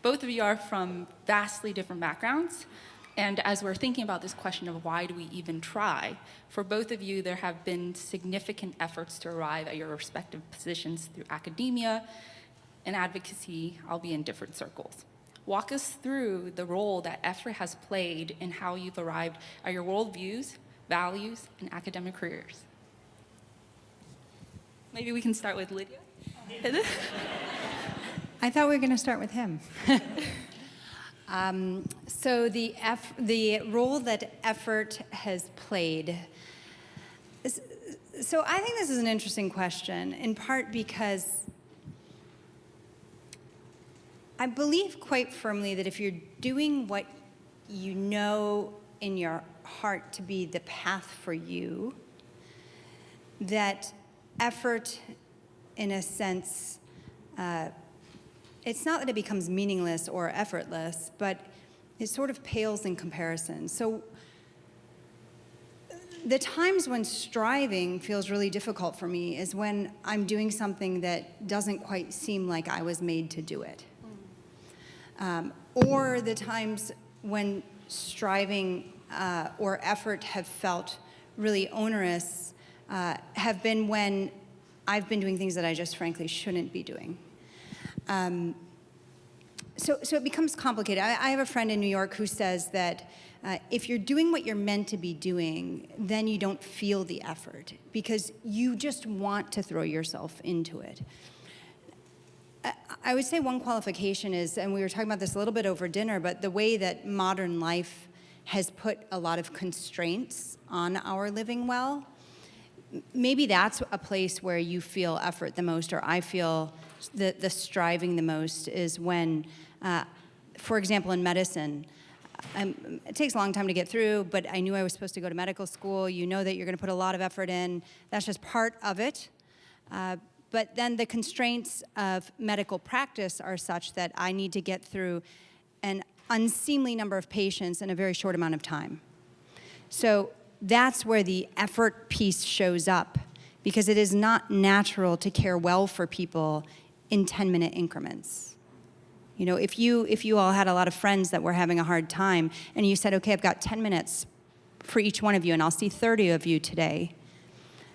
both of you are from vastly different backgrounds. And as we're thinking about this question of why do we even try, for both of you, there have been significant efforts to arrive at your respective positions through academia and advocacy, albeit in different circles. Walk us through the role that effort has played in how you've arrived at your worldviews, values, and academic careers. Maybe we can start with Lydia. I thought we were going to start with him. So the role that effort has played. So I think this is an interesting question, in part because I believe quite firmly that if you're doing what you know in your heart to be the path for you, that effort, in a sense, it's not that it becomes meaningless or effortless, but it sort of pales in comparison. So the times when striving feels really difficult for me is when I'm doing something that doesn't quite seem like I was made to do it. Or the times when striving or effort have felt really onerous have been when I've been doing things that I just frankly shouldn't be doing. So it becomes complicated. I have a friend in New York who says that if you're doing what you're meant to be doing, then you don't feel the effort because you just want to throw yourself into it. I would say one qualification is, and we were talking about this a little bit over dinner, but the way that modern life has put a lot of constraints on our living well, maybe that's a place where you feel effort the most, or I feel the striving the most is when, for example, in medicine, it takes a long time to get through, but I knew I was supposed to go to medical school. You know that you're going to put a lot of effort in. That's just part of it. But then the constraints of medical practice are such that I need to get through an unseemly number of patients in a very short amount of time. So that's where the effort piece shows up, because it is not natural to care well for people in 10-minute increments. You know, if you all had a lot of friends that were having a hard time, and you said, okay, I've got 10 minutes for each one of you, and I'll see 30 of you today.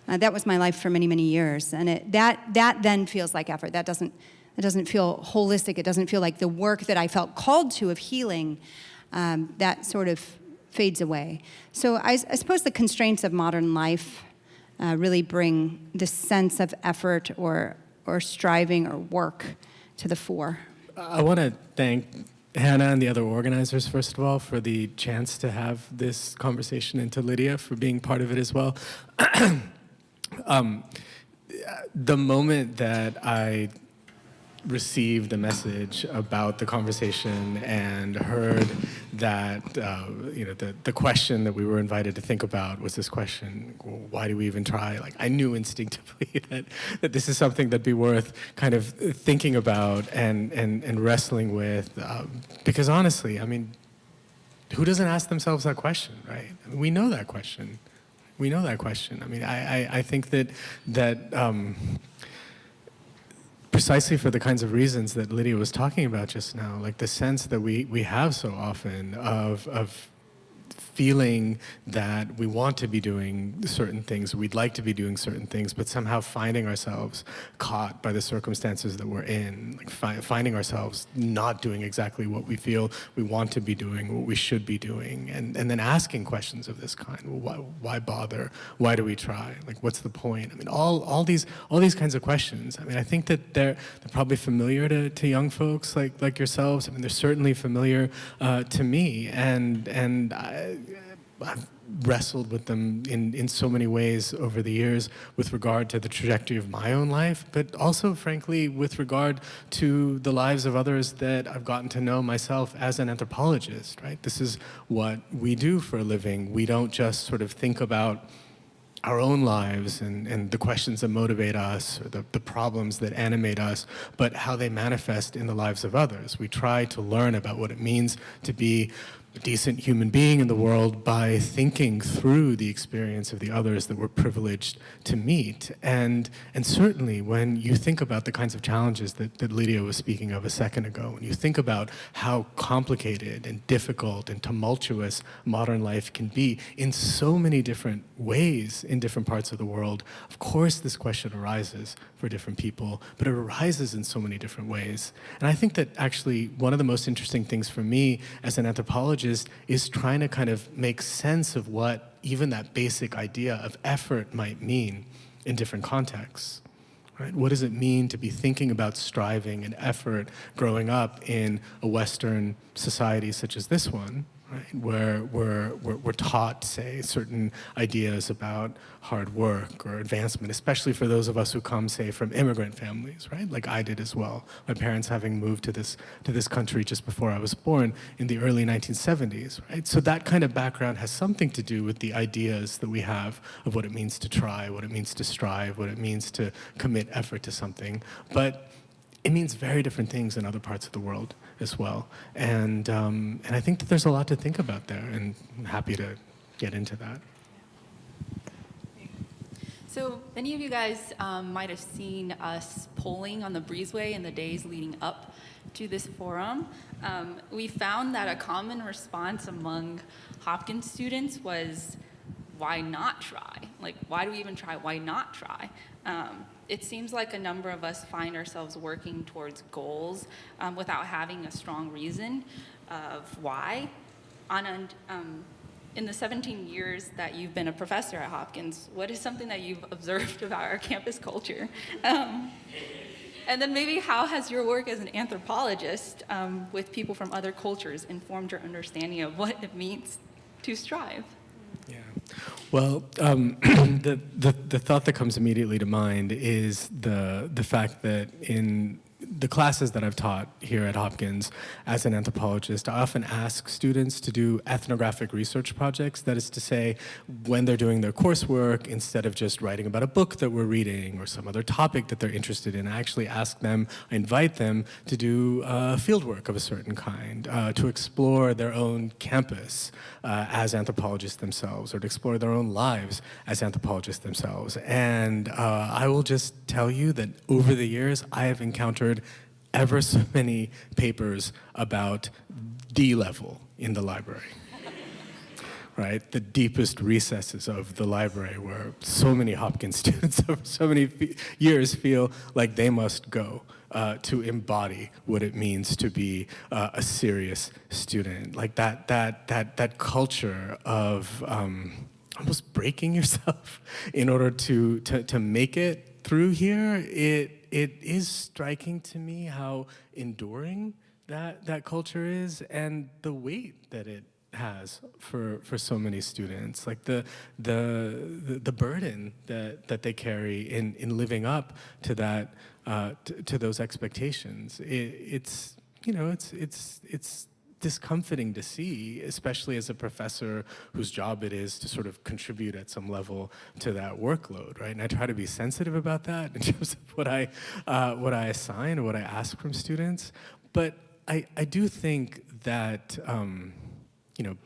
That was my life for many, many years, and that then feels like effort. That doesn't feel holistic. It doesn't feel like the work that I felt called to of healing. That sort of fades away. So I suppose the constraints of modern life really bring this sense of effort or striving or work to the fore. I want to thank Hanna and the other organizers, first of all, for the chance to have this conversation, and to Lydia for being part of it as well. The moment that I received a message about the conversation and heard that the question that we were invited to think about was this question: well, why do we even try? Like, I knew instinctively that this is something that'd be worth kind of thinking about and wrestling with, because honestly, I mean, who doesn't ask themselves that question, right? I mean, we know that question. We know that question. I mean, I think that precisely for the kinds of reasons that Lydia was talking about just now, like the sense that we have so often of feeling that we want to be doing certain things, we'd like to be doing certain things, but somehow finding ourselves caught by the circumstances that we're in, like finding ourselves not doing exactly what we feel we want to be doing, what we should be doing, and then asking questions of this kind. Well, why bother? Why do we try? Like, what's the point? I mean, all these kinds of questions. I mean, I think that they're probably familiar to young folks like yourselves. I mean, they're certainly familiar to me, and I've wrestled with them in so many ways over the years with regard to the trajectory of my own life, but also, frankly, with regard to the lives of others that I've gotten to know myself as an anthropologist, right? This is what we do for a living. We don't just sort of think about our own lives and the questions that motivate us, or the problems that animate us, but how they manifest in the lives of others. We try to learn about what it means to be a decent human being in the world by thinking through the experience of the others that we're privileged to meet. And certainly when you think about the kinds of challenges that Lydia was speaking of a second ago, when you think about how complicated and difficult and tumultuous modern life can be in so many different ways in different parts of the world, of course this question arises for different people, but it arises in so many different ways. And I think that actually one of the most interesting things for me as an anthropologist is trying to kind of make sense of what even that basic idea of effort might mean in different contexts. Right? What does it mean to be thinking about striving and effort growing up in a Western society such as this one, right? Where we're taught, say, certain ideas about hard work or advancement, especially for those of us who come, say, from immigrant families, right? Like I did as well. My parents having moved to this country just before I was born in the early 1970s, right? So that kind of background has something to do with the ideas that we have of what it means to try, what it means to strive, what it means to commit effort to something. But it means very different things in other parts of the world as well. And I think that there's a lot to think about there, and I'm happy to get into that. So many of you guys might have seen us polling on the breezeway in the days leading up to this forum. We found that a common response among Hopkins students was, why not try? Like, why do we even try? Why not try? It seems like a number of us find ourselves working towards goals without having a strong reason of why. Anand, in the 17 years that you've been a professor at Hopkins, what is something that you've observed about our campus culture? And then maybe how has your work as an anthropologist with people from other cultures informed your understanding of what it means to strive? Yeah. Well, the thought that comes immediately to mind is the fact that in the classes that I've taught here at Hopkins as an anthropologist, I often ask students to do ethnographic research projects. That is to say, when they're doing their coursework, instead of just writing about a book that we're reading or some other topic that they're interested in, I actually ask them, I invite them to do field work of a certain kind, to explore their own campus as anthropologists themselves, or to explore their own lives as anthropologists themselves. And I will just tell you that over the years, I have encountered ever so many papers about D-level in the library, right? The deepest recesses of the library where so many Hopkins students over so many years feel like they must go to embody what it means to be a serious student. Like that culture of almost breaking yourself in order to make it through here, it is striking to me how enduring that culture is and the weight that it has for so many students, like the burden that they carry in living up to that to those expectations. It's discomforting to see, especially as a professor whose job it is to sort of contribute at some level to that workload, right? And I try to be sensitive about that in terms of what I assign or what I ask from students. But I do think that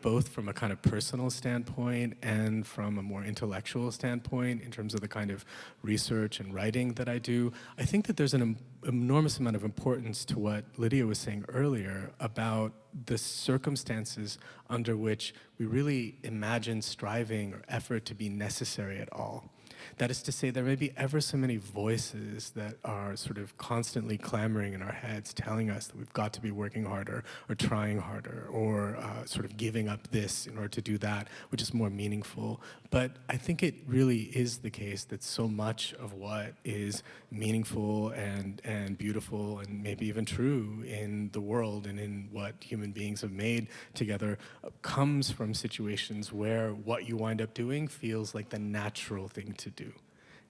both from a kind of personal standpoint and from a more intellectual standpoint, in terms of the kind of research and writing that I do, I think that there's an enormous amount of importance to what Lydia was saying earlier about the circumstances under which we really imagine striving or effort to be necessary at all. That is to say, there may be ever so many voices that are sort of constantly clamoring in our heads, telling us that we've got to be working harder or trying harder or sort of giving up this in order to do that, which is more meaningful. But I think it really is the case that so much of what is meaningful and beautiful and maybe even true in the world and in what human beings have made together comes from situations where what you wind up doing feels like the natural thing to do.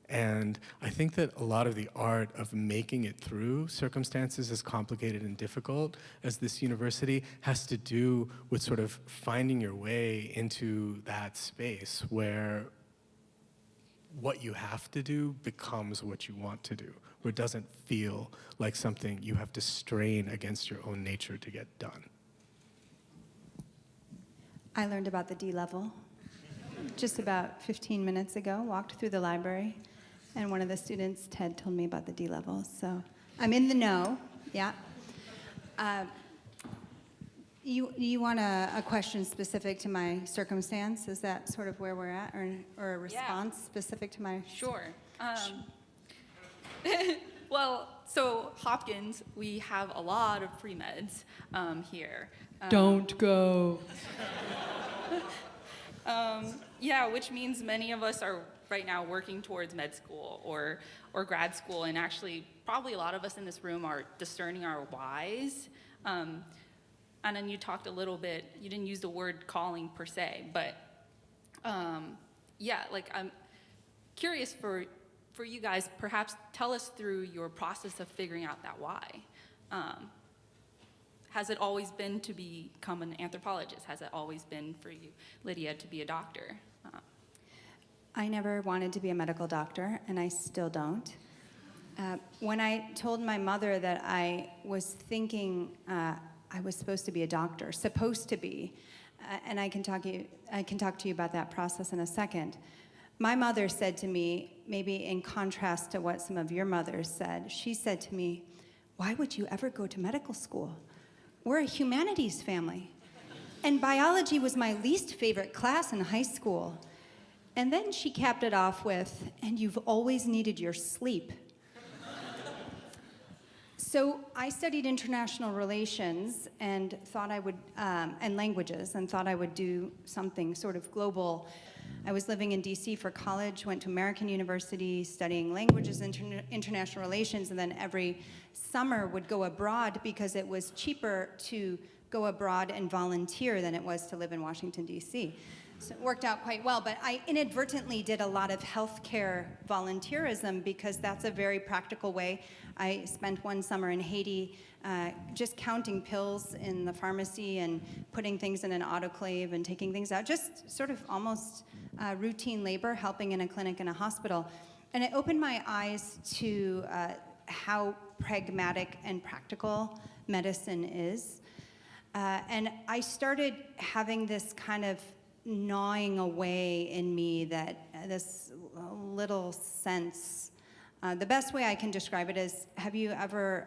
And I think that a lot of the art of making it through circumstances as complicated and difficult as this university has to do with sort of finding your way into that space where what you have to do becomes what you want to do, where it doesn't feel like something you have to strain against your own nature to get done. I learned about the D level just about 15 minutes ago, walked through the library, and one of the students, Ted, told me about the D level. So I'm in the know, yeah. You want a question specific to my circumstance? Is that sort of where we're at, or a response specific to my? Sure. Well, so Hopkins, we have a lot of pre-meds here. Don't go. Yeah, which means many of us are right now working towards med school or grad school, and actually probably a lot of us in this room are discerning our whys. And then you talked a little bit, you didn't use the word calling per se, but yeah, like I'm curious for you guys, perhaps tell us through your process of figuring out that why. Has it always been to become an anthropologist? Has it always been for you, Lydia, to be a doctor? I never wanted to be a medical doctor, and I still don't. When I told my mother that I was thinking I was supposed to be a doctor, and I can talk to you about that process in a second. My mother said to me, maybe in contrast to what some of your mothers said, she said to me, "Why would you ever go to medical school? We're a humanities family." And biology was my least favorite class in high school. And then she capped it off with, "And you've always needed your sleep." So I studied international relations and thought I would, and languages, and thought I would do something sort of global. I was living in DC for college, went to American University studying languages, international relations, and then every summer would go abroad because it was cheaper to go abroad and volunteer than it was to live in Washington, DC. So it worked out quite well, but I inadvertently did a lot of healthcare volunteerism because that's a very practical way. I spent one summer in Haiti just counting pills in the pharmacy and putting things in an autoclave and taking things out, just sort of almost routine labor, helping in a clinic and a hospital. And it opened my eyes to how pragmatic and practical medicine is. And I started having this kind of gnawing away in me, that this little sense. The best way I can describe it is, have you ever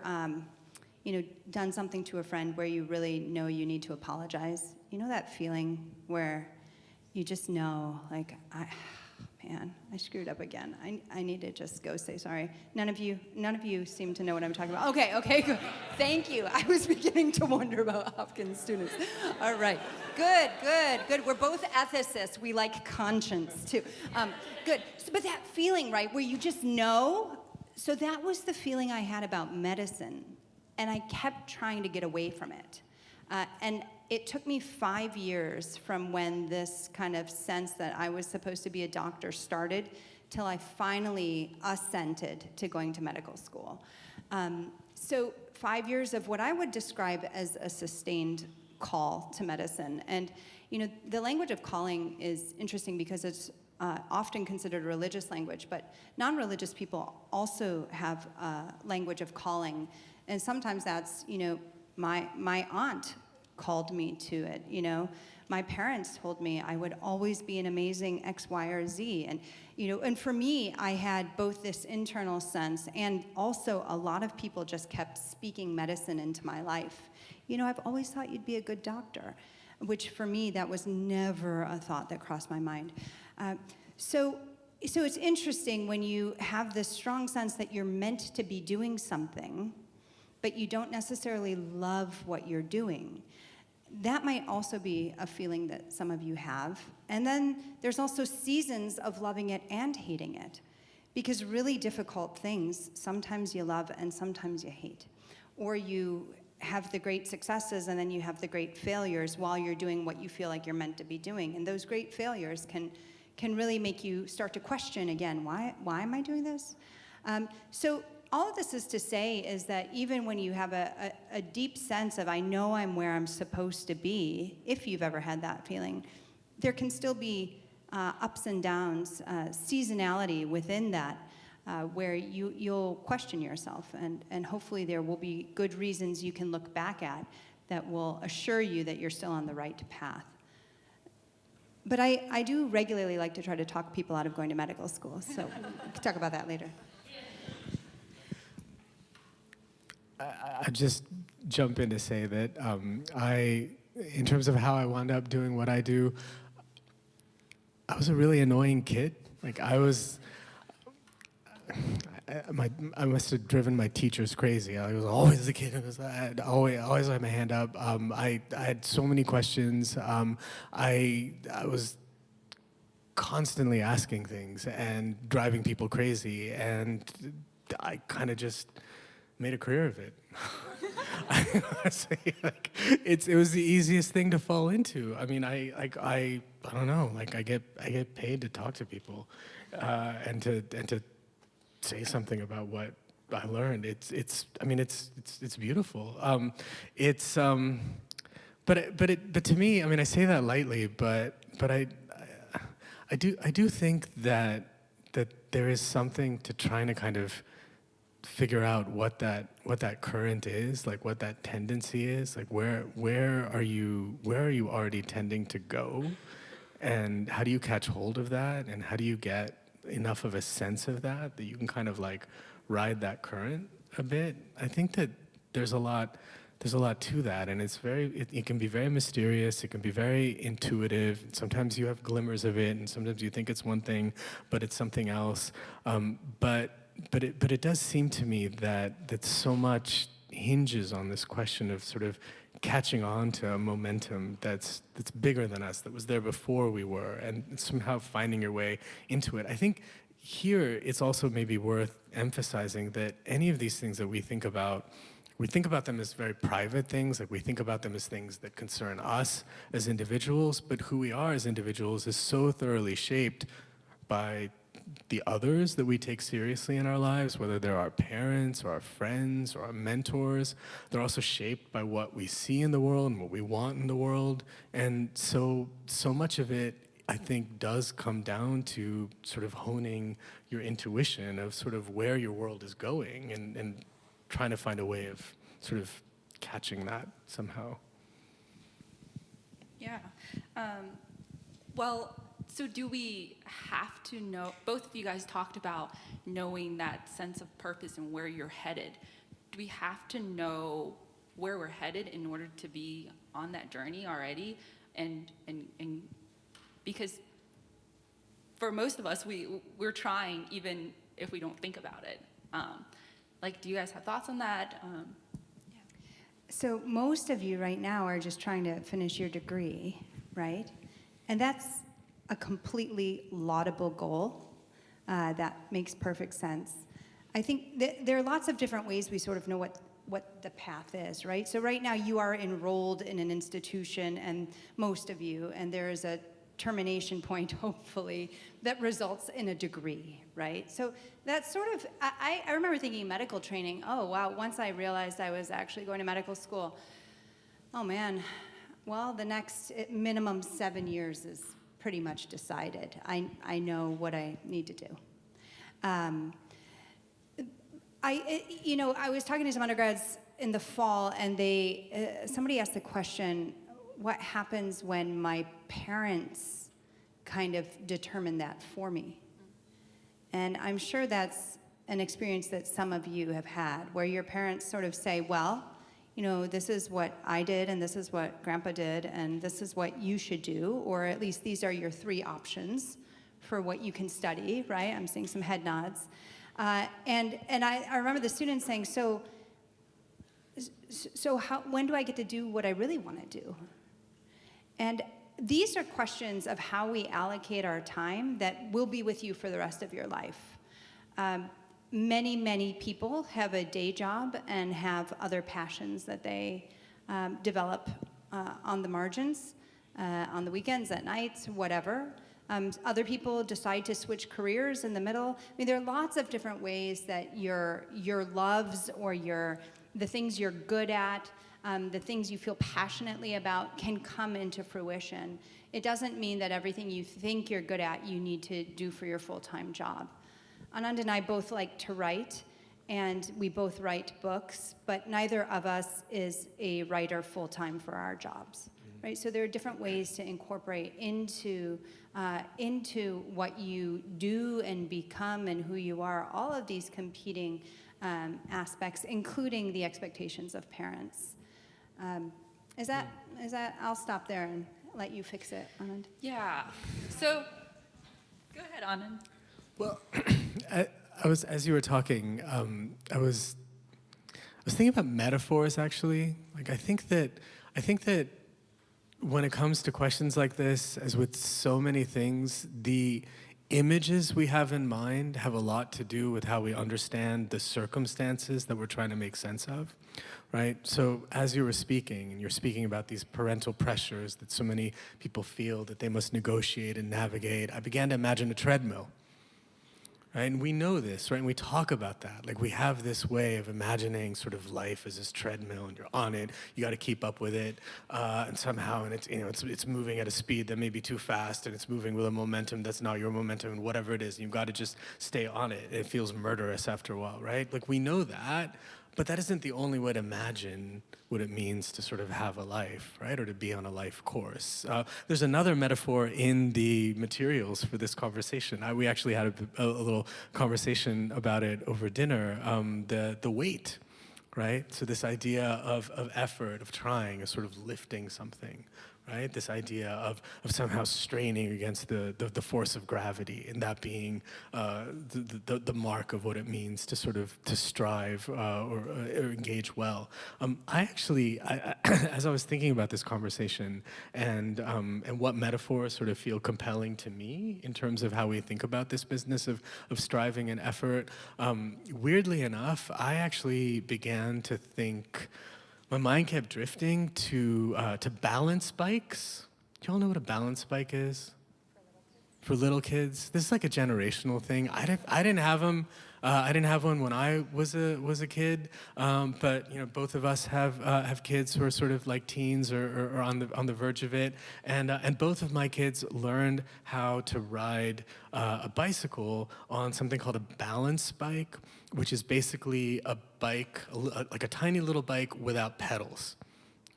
done something to a friend where you really know you need to apologize? You know that feeling where you just know, like, I screwed up again. I need to just go say sorry. None of you seem to know what I'm talking about. Okay, good. Thank you. I was beginning to wonder about Hopkins students. All right, good. We're both ethicists. We like conscience too. Good. So, but that feeling, right, where you just know. So that was the feeling I had about medicine, and I kept trying to get away from it. And it took me 5 years from when this kind of sense that I was supposed to be a doctor started till I finally assented to going to medical school. So 5 years of what I would describe as a sustained call to medicine. And the language of calling is interesting because it's often considered a religious language, but non-religious people also have a language of calling. And sometimes that's, my aunt called me to it. My parents told me I would always be an amazing X, Y, or Z. And for me, I had both this internal sense, and also a lot of people just kept speaking medicine into my life. I've always thought you'd be a good doctor, which for me, that was never a thought that crossed my mind. So it's interesting when you have this strong sense that you're meant to be doing something, but you don't necessarily love what you're doing. That might also be a feeling that some of you have. And then there's also seasons of loving it and hating it. Because really difficult things, sometimes you love and sometimes you hate. Or you have the great successes and then you have the great failures while you're doing what you feel like you're meant to be doing. And those great failures can really make you start to question again, why am I doing this? So all of this is to say is that even when you have a deep sense of, I know I'm where I'm supposed to be, if you've ever had that feeling, there can still be ups and downs, seasonality within that, where you'll question yourself, and hopefully there will be good reasons you can look back at that will assure you that you're still on the right path. But I do regularly like to try to talk people out of going to medical school, so we can talk about that later. I just jump in to say that in terms of how I wound up doing what I do, I was a really annoying kid. Like I must have driven my teachers crazy. I was always the kid who was, I always had my hand up. I had so many questions. I was constantly asking things and driving people crazy, and I kind of just made a career of it. I honestly, like, it was the easiest thing to fall into. I mean, I don't know. Like, I get paid to talk to people, and to say something about what I learned. It's beautiful. But to me, I mean, I say that lightly, but I do think that there is something to trying to kind of figure out what that current is, like what that tendency is, like where are you already tending to go, and how do you catch hold of that, and how do you get enough of a sense of that you can kind of like ride that current a bit. I think that there's a lot to that, and it can be very mysterious, it can be very intuitive. Sometimes you have glimmers of it, and sometimes you think it's one thing, but it's something else. But it does seem to me that so much hinges on this question of sort of catching on to a momentum that's bigger than us, that was there before we were, and somehow finding your way into it. I think here it's also maybe worth emphasizing that any of these things that we think about them as very private things, like we think about them as things that concern us as individuals, but who we are as individuals is so thoroughly shaped by the others that we take seriously in our lives, whether they're our parents or our friends or our mentors. They're also shaped by what we see in the world and what we want in the world. And so much of it, I think, does come down to sort of honing your intuition of sort of where your world is going, and trying to find a way of sort of catching that somehow. Yeah. Well, so do we have to know, both of you guys talked about knowing that sense of purpose and where you're headed. Do we have to know where we're headed in order to be on that journey already? And because for most of us, we're trying even if we don't think about it. Like, do you guys have thoughts on that? So most of you right now are just trying to finish your degree, right? And that's a completely laudable goal. That makes perfect sense. I think there are lots of different ways we sort of know what the path is, right? So right now you are enrolled in an institution, and most of you, and there is a termination point, hopefully, that results in a degree, right? So that's sort of, I remember thinking medical training, oh wow, once I realized I was actually going to medical school, oh man, well, the next minimum 7 years is pretty much decided. I know what I need to do. I was talking to some undergrads in the fall, and somebody asked the question, what happens when my parents kind of determine that for me? And I'm sure that's an experience that some of you have had, where your parents sort of say, well, this is what I did, and this is what Grandpa did, and this is what you should do, or at least these are your 3 options for what you can study, right? I'm seeing some head nods. And I remember the students saying, so when do I get to do what I really want to do? And these are questions of how we allocate our time that will be with you for the rest of your life. Many people have a day job and have other passions that they develop on the margins, on the weekends, at nights, whatever. Other people decide to switch careers in the middle. I mean, there are lots of different ways that your loves or the things you're good at, the things you feel passionately about can come into fruition. It doesn't mean that everything you think you're good at, you need to do for your full-time job. Anand and I both like to write, and we both write books, but neither of us is a writer full-time for our jobs. right? So there are different ways to incorporate into what you do and become and who you are, all of these competing aspects, including the expectations of parents. Is that, I'll stop there and let you fix it, Anand. Yeah. So, go ahead, Anand. Well, I was, as you were talking, I was thinking about metaphors actually. Like I think that when it comes to questions like this, as with so many things, the images we have in mind have a lot to do with how we understand the circumstances that we're trying to make sense of, right? So as you were speaking, and you're speaking about these parental pressures that so many people feel that they must negotiate and navigate, I began to imagine a treadmill. Right? And we know this, right? And we talk about that. Like we have this way of imagining sort of life as this treadmill, and you're on it. You got to keep up with it, and somehow, and it's moving at a speed that may be too fast, and it's moving with a momentum that's not your momentum, and whatever it is, and you've got to just stay on it. It feels murderous after a while, right? Like we know that, but that isn't the only way to imagine what it means to sort of have a life, right? Or to be on a life course. There's another metaphor in the materials for this conversation. We actually had a little conversation about it over dinner, the weight, right? So this idea of effort, of trying, of sort of lifting something, right? This idea of somehow straining against the force of gravity, and that being the mark of what it means to sort of to strive or engage well. As I was thinking about this conversation and what metaphors sort of feel compelling to me in terms of how we think about this business of striving and effort, weirdly enough, I actually began to think. My mind kept drifting to balance bikes. Do y'all know what a balance bike is? For little kids. This is like a generational thing. I didn't have them. I didn't have one when I was a kid. But both of us have kids who are sort of like teens or on the verge of it. And both of my kids learned how to ride a bicycle on something called a balance bike, which is basically a bike, like a tiny little bike without pedals.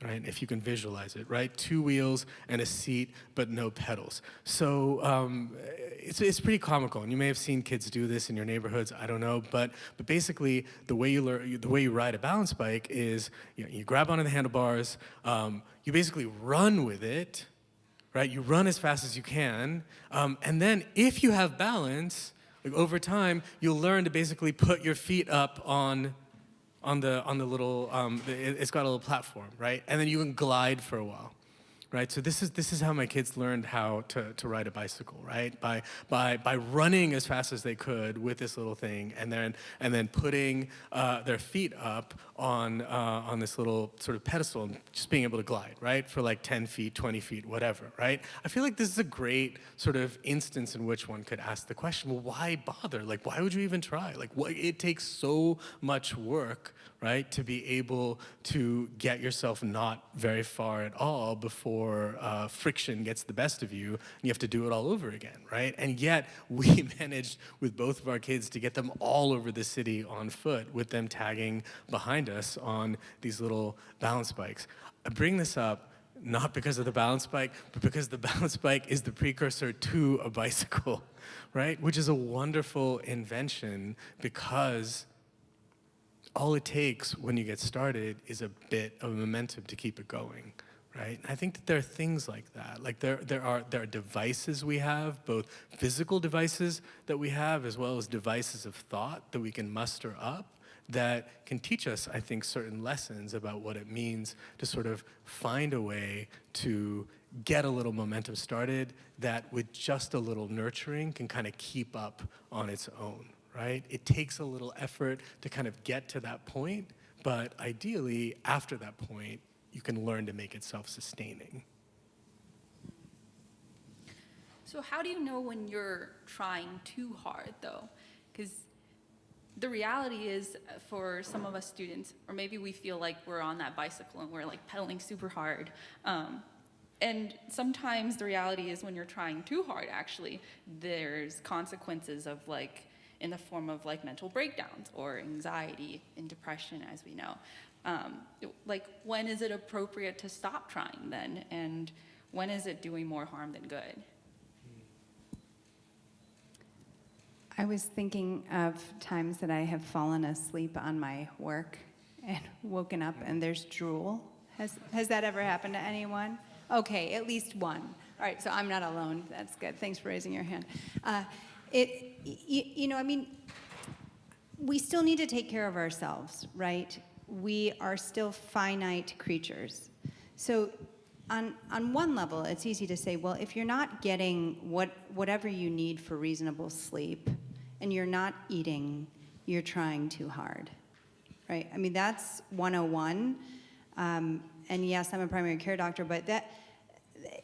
Right, if you can visualize it, right? 2 wheels and a seat, but no pedals. So it's pretty comical, and you may have seen kids do this in your neighborhoods. I don't know, but basically the way you ride a balance bike is you grab onto the handlebars, you basically run with it, right? You run as fast as you can, and then if you have balance, like over time, you'll learn to basically put your feet up on the little, it's got a little platform, right? And then you can glide for a while, right? So this is how my kids learned how to ride a bicycle, right? By running as fast as they could with this little thing, and then putting their feet up on this little sort of pedestal and just being able to glide, right? For like 10 feet, 20 feet, whatever, right? I feel like this is a great sort of instance in which one could ask the question, well, why bother? Like, why would you even try? Like, it takes so much work, right, to be able to get yourself not very far at all before friction gets the best of you, and you have to do it all over again, right? And yet, we managed with both of our kids to get them all over the city on foot, with them tagging behind us on these little balance bikes. I bring this up not because of the balance bike, but because the balance bike is the precursor to a bicycle, right? Which is a wonderful invention, because all it takes when you get started is a bit of momentum to keep it going, right? And I think that there are things like that. Like there are devices we have, both physical devices that we have, as well as devices of thought that we can muster up, that can teach us, I think, certain lessons about what it means to sort of find a way to get a little momentum started that with just a little nurturing can kind of keep up on its own, right? It takes a little effort to kind of get to that point, but ideally, after that point, you can learn to make it self-sustaining. So how do you know when you're trying too hard, though? Because the reality is, for some of us students, or maybe we feel like we're on that bicycle and we're like pedaling super hard. And sometimes the reality is when you're trying too hard, actually, there's consequences of in the form of mental breakdowns or anxiety and depression, as we know. Like, when is it appropriate to stop trying then? And when is it doing more harm than good? I was thinking of times that I have fallen asleep on my work and woken up and there's drool. Has that ever happened to anyone? Okay, at least one. All right, so I'm not alone. That's good. Thanks for raising your hand. We still need to take care of ourselves, right? We are still finite creatures. So on one level, it's easy to say, well, if you're not getting whatever you need for reasonable sleep and you're not eating, you're trying too hard, right? I mean, that's 101. And yes, I'm a primary care doctor, but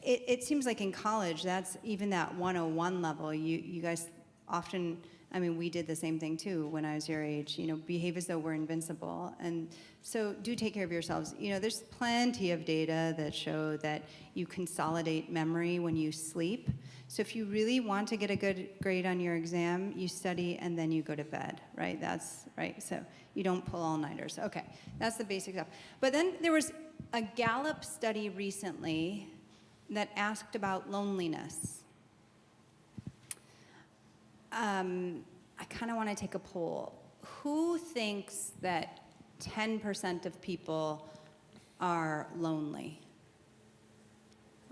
it seems like in college, that's even that 101 level. You guys often, I mean, we did the same thing too when I was your age, behave as though we're invincible. And so do take care of yourselves. There's plenty of data that show that you consolidate memory when you sleep. So if you really want to get a good grade on your exam, you study and then you go to bed, right? That's right. So you don't pull all-nighters. Okay, that's the basic stuff. But then there was a Gallup study recently that asked about loneliness. I kind of want to take a poll. Who thinks that 10% of people are lonely?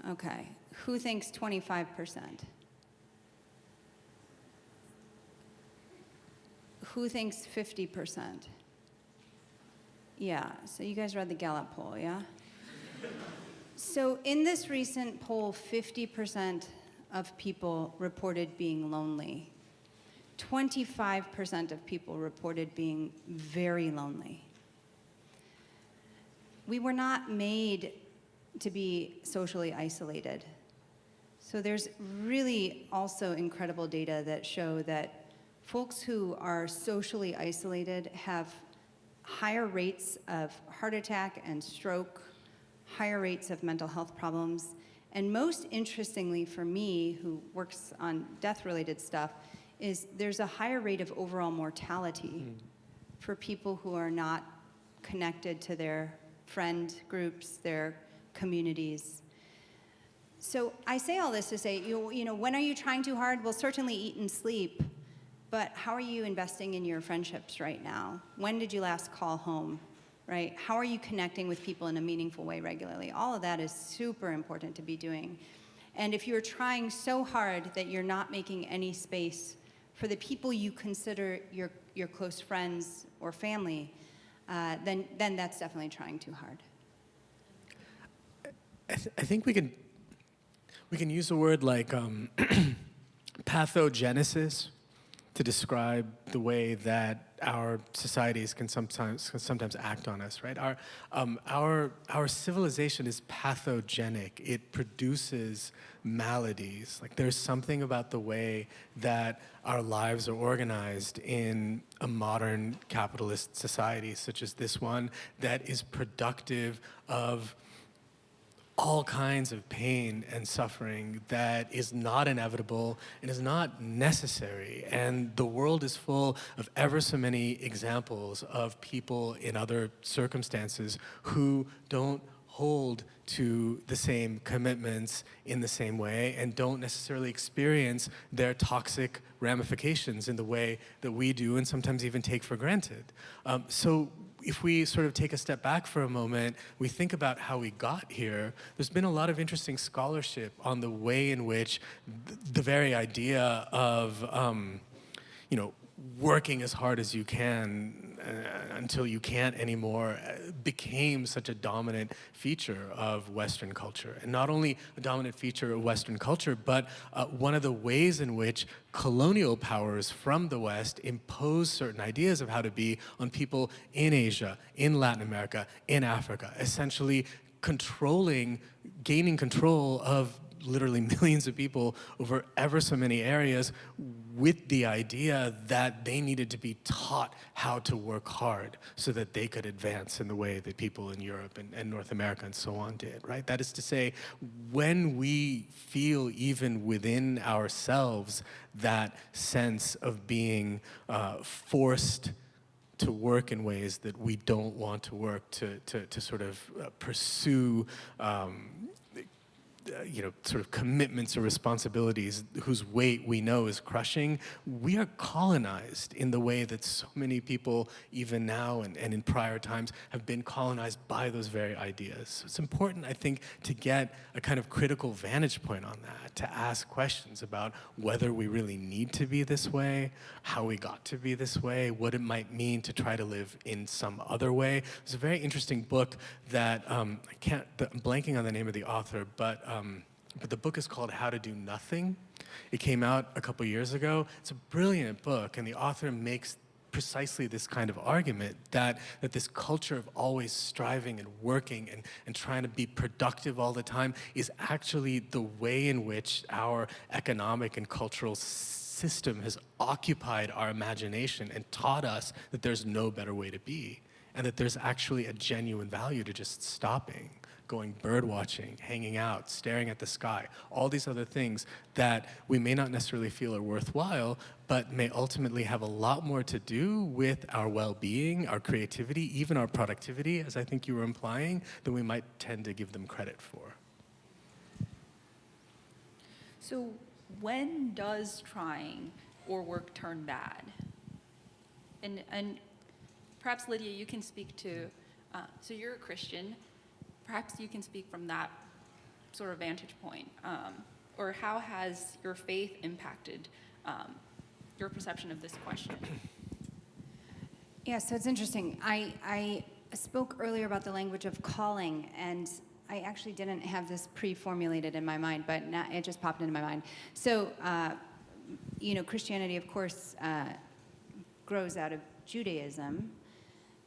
Okay. Who thinks 25%? Who thinks 50%? Yeah, so you guys read the Gallup poll, yeah? So in this recent poll, 50% of people reported being lonely. 25% of people reported being very lonely. We were not made to be socially isolated. So there's really also incredible data that show that folks who are socially isolated have higher rates of heart attack and stroke, higher rates of mental health problems, and most interestingly for me, who works on death-related stuff, is there's a higher rate of overall mortality for people who are not connected to their friend groups, their communities. So I say all this to say, when are you trying too hard? Well, certainly eat and sleep, but how are you investing in your friendships right now? When did you last call home, right? How are you connecting with people in a meaningful way regularly? All of that is super important to be doing. And if you're trying so hard that you're not making any space for the people you consider your close friends or family, then that's definitely trying too hard. I think we can use a word like pathogenesis to describe the way that our societies can sometimes act on us, right? Our civilization is pathogenic. It produces maladies. Like, there's something about the way that our lives are organized in a modern capitalist society, such as this one, that is productive of all kinds of pain and suffering that is not inevitable and is not necessary. And the world is full of ever so many examples of people in other circumstances who don't hold to the same commitments in the same way and don't necessarily experience their toxic ramifications in the way that we do and sometimes even take for granted. So if we sort of take a step back for a moment, we think about how we got here. There's been a lot of interesting scholarship on the way in which the very idea of, working as hard as you can until you can't anymore became such a dominant feature of Western culture. And not only a dominant feature of Western culture, but one of the ways in which colonial powers from the West impose certain ideas of how to be on people in Asia, in Latin America, in Africa, essentially gaining control of literally millions of people over ever so many areas with the idea that they needed to be taught how to work hard so that they could advance in the way that people in Europe and North America and so on did, right? That is to say, when we feel even within ourselves that sense of being forced to work in ways that we don't want to work, to sort of pursue sort of commitments or responsibilities whose weight we know is crushing, we are colonized in the way that so many people, even now and in prior times, have been colonized by those very ideas. So it's important, I think, to get a kind of critical vantage point on that, to ask questions about whether we really need to be this way, how we got to be this way, what it might mean to try to live in some other way. There's a very interesting book that, I'm blanking on the name of the author, but the book is called How to Do Nothing. It came out a couple years ago. It's a brilliant book, and the author makes precisely this kind of argument that this culture of always striving and working and trying to be productive all the time is actually the way in which our economic and cultural system has occupied our imagination and taught us that there's no better way to be, and that there's actually a genuine value to just stopping, going bird watching, hanging out, staring at the sky, all these other things that we may not necessarily feel are worthwhile, but may ultimately have a lot more to do with our well-being, our creativity, even our productivity, as I think you were implying, than we might tend to give them credit for. So when does trying or work turn bad? And perhaps, Lydia, you can speak to, so you're a Christian. Perhaps you can speak from that sort of vantage point, or how has your faith impacted your perception of this question? Yeah, so it's interesting. I spoke earlier about the language of calling, and I actually didn't have this pre-formulated in my mind, but now it just popped into my mind. So, Christianity, of course, grows out of Judaism.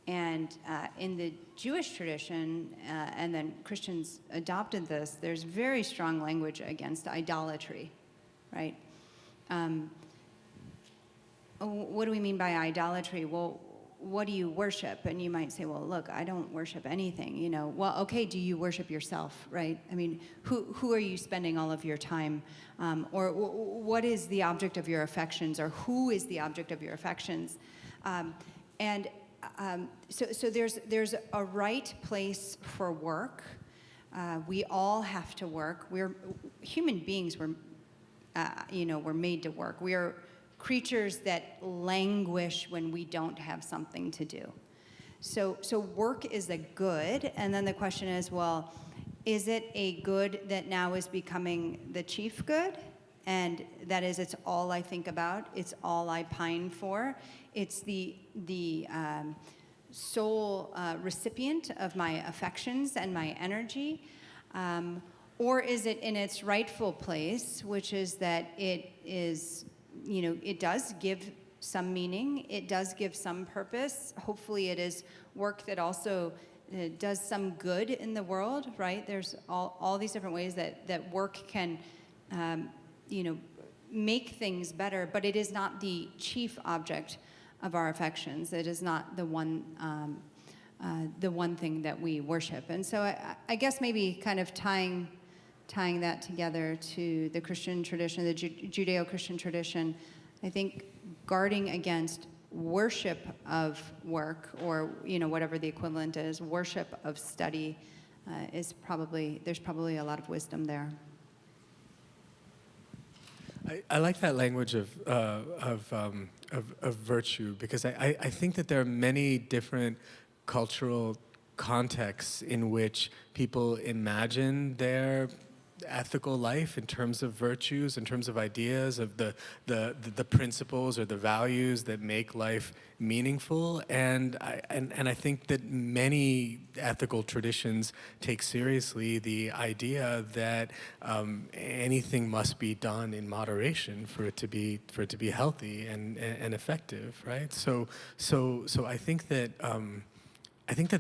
And in the Jewish tradition, and then Christians adopted this, there's very strong language against idolatry, right? What do we mean by idolatry? Well, what do you worship? And you might say, well, look, I don't worship anything, Well, okay, do you worship yourself, right? I mean, who are you spending all of your time? Or what is the object of your affections? Or who is the object of your affections? So there's a right place for work. We all have to work. We're human beings. We're made to work. We are creatures that languish when we don't have something to do. So work is a good, and then the question is, well, is it a good that now is becoming the chief good? And that is, it's all I think about. It's all I pine for. It's the sole recipient of my affections and my energy. Or is it in its rightful place, which is that it is, it does give some meaning. It does give some purpose. Hopefully it is work that also does some good in the world, right? There's all these different ways that work can make things better, but it is not the chief object of our affections. It is not the one thing that we worship. And so I guess maybe kind of tying that together to the Christian tradition, the Judeo-Christian tradition, I think guarding against worship of work, or whatever the equivalent is, worship of study, there's probably a lot of wisdom there. I like that language of virtue, because I think that there are many different cultural contexts in which people imagine their ethical life in terms of virtues, in terms of ideas of the principles or the values that make life meaningful, and I think that many ethical traditions take seriously the idea that anything must be done in moderation for it to be healthy and effective, right? So I think that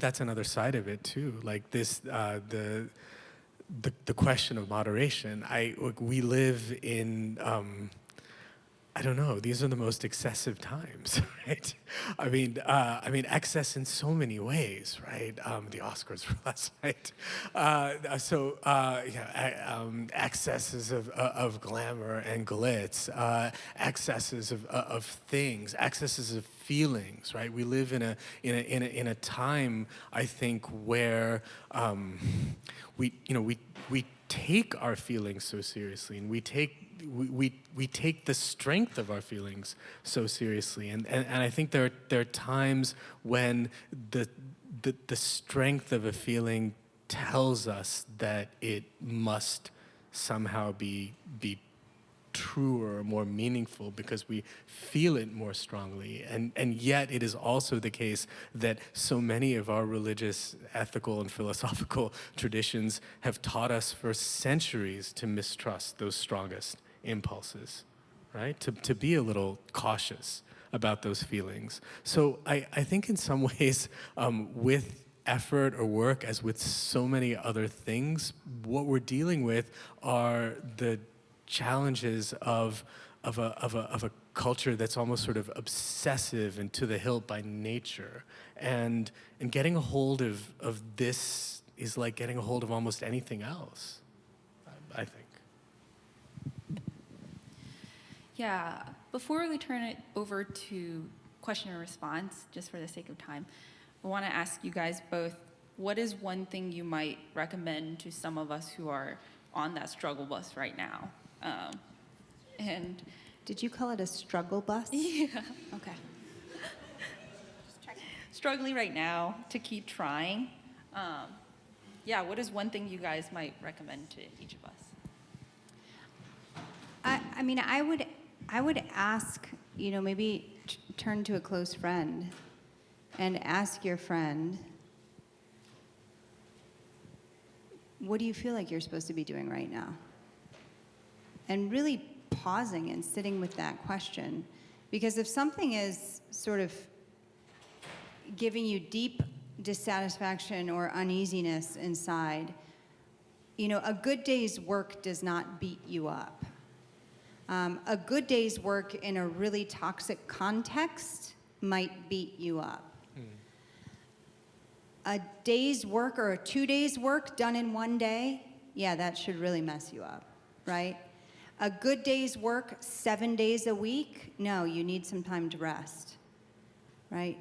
that's another side of it too, like this the question of moderation. We live in I don't know. These are the most excessive times, right? I mean, excess in so many ways, right? The Oscars were last night, excesses of glamour and glitz, excesses of things, excesses of feelings, right? We live in a time, I think, where we take our feelings so seriously, and we take the strength of our feelings so seriously, and I think there are times when the strength of a feeling tells us that it must somehow be truer or more meaningful because we feel it more strongly. And yet it is also the case that so many of our religious, ethical, and philosophical traditions have taught us for centuries to mistrust those strongest impulses, right? To be a little cautious about those feelings. So I think in some ways, with effort or work, as with so many other things, what we're dealing with are the challenges of a culture that's almost sort of obsessive and to the hilt by nature, and getting a hold of this is like getting a hold of almost anything else, I think. Yeah, before we turn it over to question and response, just for the sake of time, I want to ask you guys both, what is one thing you might recommend to some of us who are on that struggle bus right now? And Did you call it a struggle bus? yeah, Okay. struggling right now to keep trying. What is one thing you guys might recommend to each of us? I mean, I would ask, maybe turn to a close friend and ask your friend, what do you feel like you're supposed to be doing right now? And really pausing and sitting with that question. Because if something is sort of giving you deep dissatisfaction or uneasiness inside, a good day's work does not beat you up. A good day's work in a really toxic context might beat you up. A day's work or 2 days' work done in one day, that should really mess you up, right? A good day's work 7 days a week, no, you need some time to rest, right?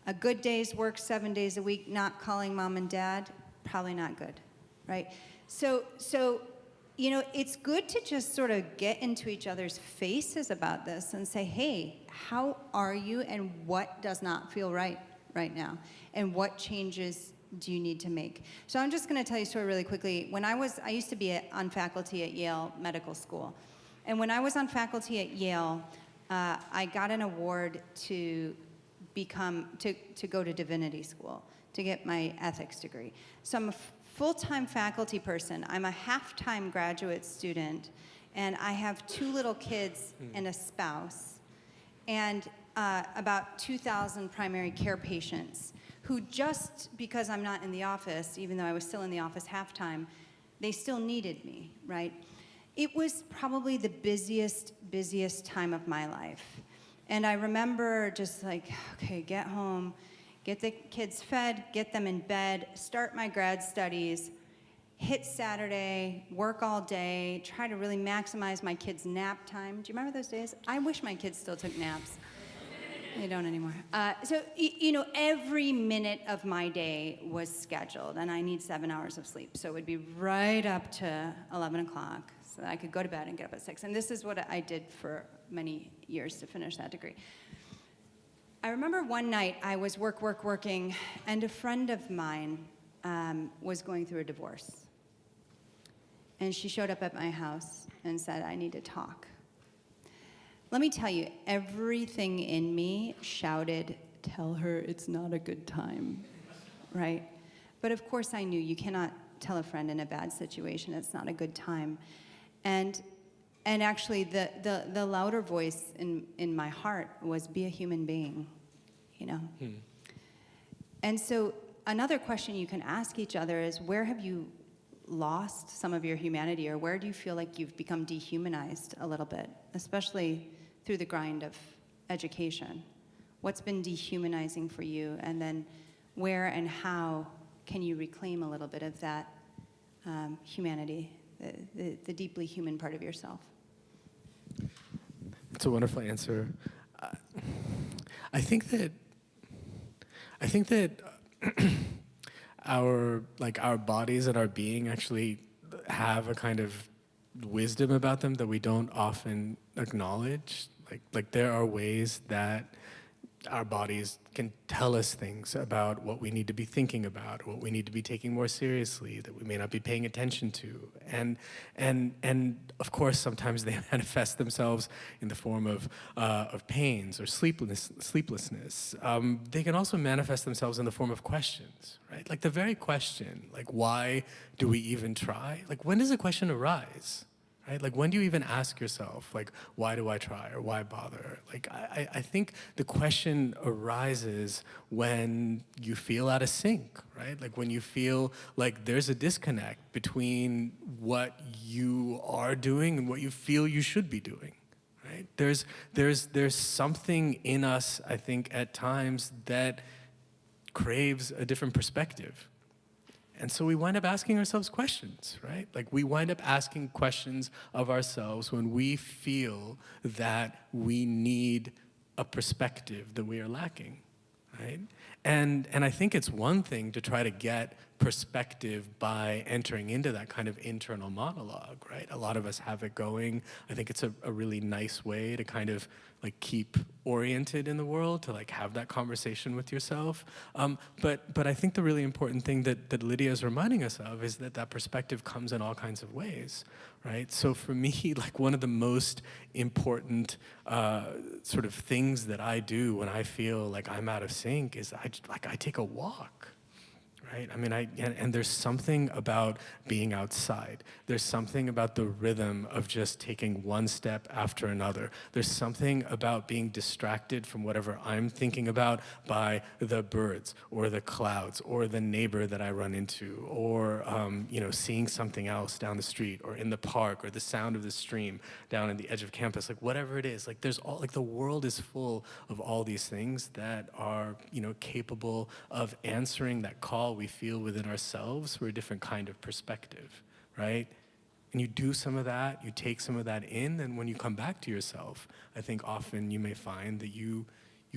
A good day's work 7 days a week, not calling mom and dad, probably not good, right? So it's good to just sort of get into each other's faces about this and say, hey, how are you and what does not feel right now? And what changes do you need to make? So I'm just going to tell you a story really quickly. I used to be on faculty at Yale Medical School. And when I was on faculty at Yale, I got an award to go to divinity school, to get my ethics degree. So I'm a full-time faculty person. I'm a half-time graduate student, and I have 2 little kids and a spouse, and about 2,000 primary care patients who, just because I'm not in the office, even though I was still in the office half-time, they still needed me, right? It was probably the busiest time of my life. And I remember just like, okay, get home, get the kids fed, get them in bed, start my grad studies, hit Saturday, work all day, try to really maximize my kids' nap time. Do you remember those days? I wish my kids still took naps. They don't anymore. So every minute of my day was scheduled, and I need 7 hours of sleep. So it would be right up to 11 o'clock so that I could go to bed and get up at 6. And this is what I did for many years to finish that degree. I remember one night I was working, and a friend of mine was going through a divorce. And she showed up at my house and said, I need to talk. Let me tell you, everything in me shouted, tell her it's not a good time, right? But of course I knew you cannot tell a friend in a bad situation it's not a good time. And actually the louder voice in my heart was, be a human being, And so another question you can ask each other is, where have you lost some of your humanity, or where do you feel like you've become dehumanized a little bit, especially through the grind of education? What's been dehumanizing for you? And then where and how can you reclaim a little bit of that humanity, the deeply human part of yourself? It's a wonderful answer. I think that our bodies and our being actually have a kind of wisdom about them that we don't often acknowledge. Like there are ways that our bodies can tell us things about what we need to be thinking about, what we need to be taking more seriously, that we may not be paying attention to. And of course, sometimes they manifest themselves in the form of pains or sleeplessness. They can also manifest themselves in the form of questions, right? Like the very question, like why do we even try? Like when does a question arise? Right? Like when do you even ask yourself, like, why do I try or why bother? Like I think the question arises when you feel out of sync, right? Like when you feel like there's a disconnect between what you are doing and what you feel you should be doing. Right? There's something in us, I think, at times that craves a different perspective. And so we wind up asking ourselves questions, right? Like we wind up asking questions of ourselves when we feel that we need a perspective that we are lacking, right? And I think it's one thing to try to get perspective by entering into that kind of internal monologue, right? A lot of us have it going. I think it's a really nice way to kind of like keep oriented in the world, to like have that conversation with yourself. But I think the really important thing that Lydia is reminding us of is that perspective comes in all kinds of ways, right? So for me, like one of the most important sort of things that I do when I feel like I'm out of sync is I take a walk. Right? I mean, and there's something about being outside. There's something about the rhythm of just taking one step after another. There's something about being distracted from whatever I'm thinking about by the birds or the clouds or the neighbor that I run into or, seeing something else down the street or in the park or the sound of the stream down at the edge of campus, like whatever it is. Like there's all, like the world is full of all these things that are, capable of answering that call we feel within ourselves for a different kind of perspective, right? And you do some of that, you take some of that in, and when you come back to yourself, I think often you may find that you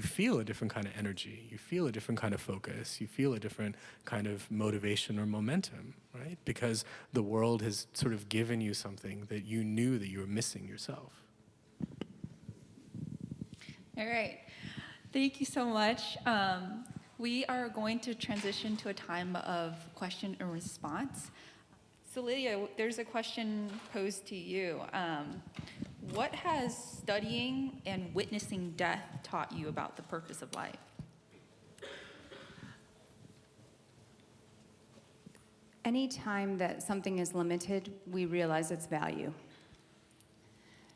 feel a different kind of energy, you feel a different kind of focus, you feel a different kind of motivation or momentum, right? Because the world has sort of given you something that you knew that you were missing yourself. All right. Thank you so much. We are going to transition to a time of question and response. So Lydia, there's a question posed to you. What has studying and witnessing death taught you about the purpose of life? Anytime that something is limited, we realize its value.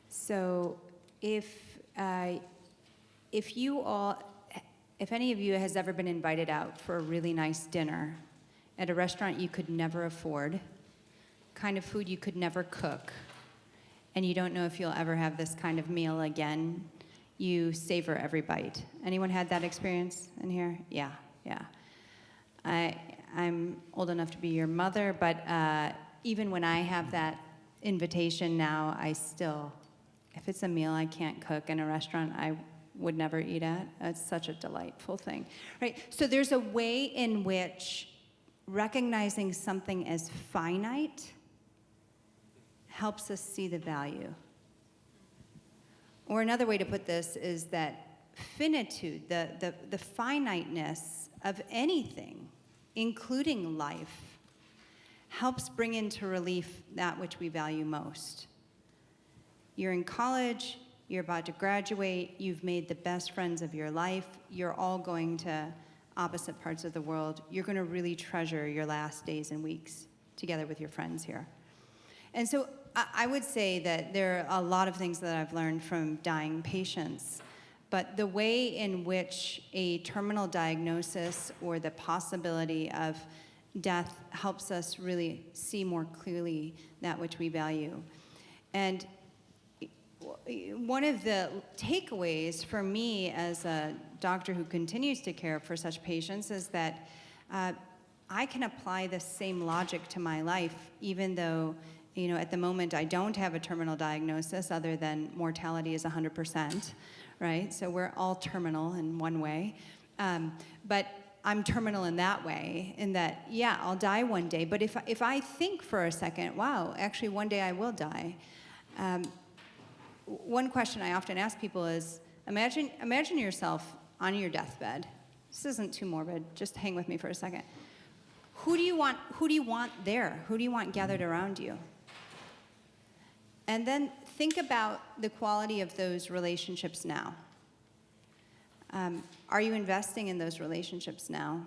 So if any of you has ever been invited out for a really nice dinner at a restaurant you could never afford, kind of food you could never cook, and you don't know if you'll ever have this kind of meal again, you savor every bite. Anyone had that experience in here? Yeah. I'm old enough to be your mother, but even when I have that invitation now, I still, if it's a meal I can't cook in a restaurant, I would never eat at. It's such a delightful thing, right? So there's a way in which recognizing something as finite helps us see the value. Or another way to put this is that finitude, the finiteness of anything, including life, helps bring into relief that which we value most. You're in college, you're about to graduate, you've made the best friends of your life, you're all going to opposite parts of the world. You're going to really treasure your last days and weeks together with your friends here. And so I would say that there are a lot of things that I've learned from dying patients, but the way in which a terminal diagnosis or the possibility of death helps us really see more clearly that which we value. And one of the takeaways for me as a doctor who continues to care for such patients is that I can apply the same logic to my life, even though, at the moment I don't have a terminal diagnosis other than mortality is 100%, right? So we're all terminal in one way. But I'm terminal in that way, in that, yeah, I'll die one day. But if I think for a second, wow, actually one day I will die. One question I often ask people is, imagine yourself on your deathbed. This isn't too morbid. Just hang with me for a second. Who do you want there? Who do you want gathered around you? And then think about the quality of those relationships now. Are you investing in those relationships now?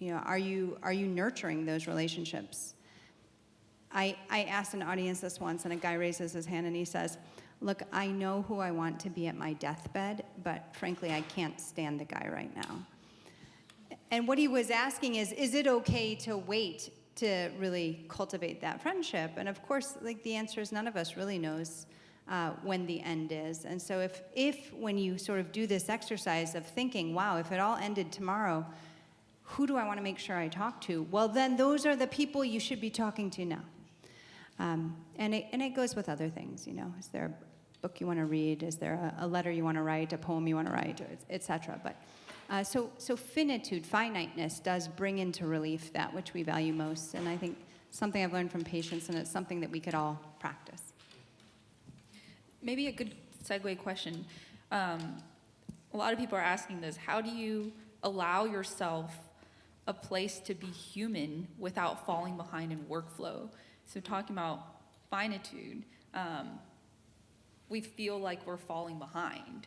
Are you nurturing those relationships? I asked an audience this once, and a guy raises his hand and he says, "Look, I know who I want to be at my deathbed, but frankly, I can't stand the guy right now." And what he was asking is it okay to wait to really cultivate that friendship? And of course, the answer is none of us really knows when the end is. And so if when you sort of do this exercise of thinking, wow, if it all ended tomorrow, who do I want to make sure I talk to? Well, then those are the people you should be talking to now. And it goes with other things, Is there a book you want to read? Is there a letter you want to write, a poem you want to write, etc.? But so finitude, finiteness, does bring into relief that which we value most. And I think something I've learned from patients, and it's something that we could all practice. Maybe a good segue question. A lot of people are asking this: how do you allow yourself a place to be human without falling behind in workflow? So talking about finitude, we feel like we're falling behind.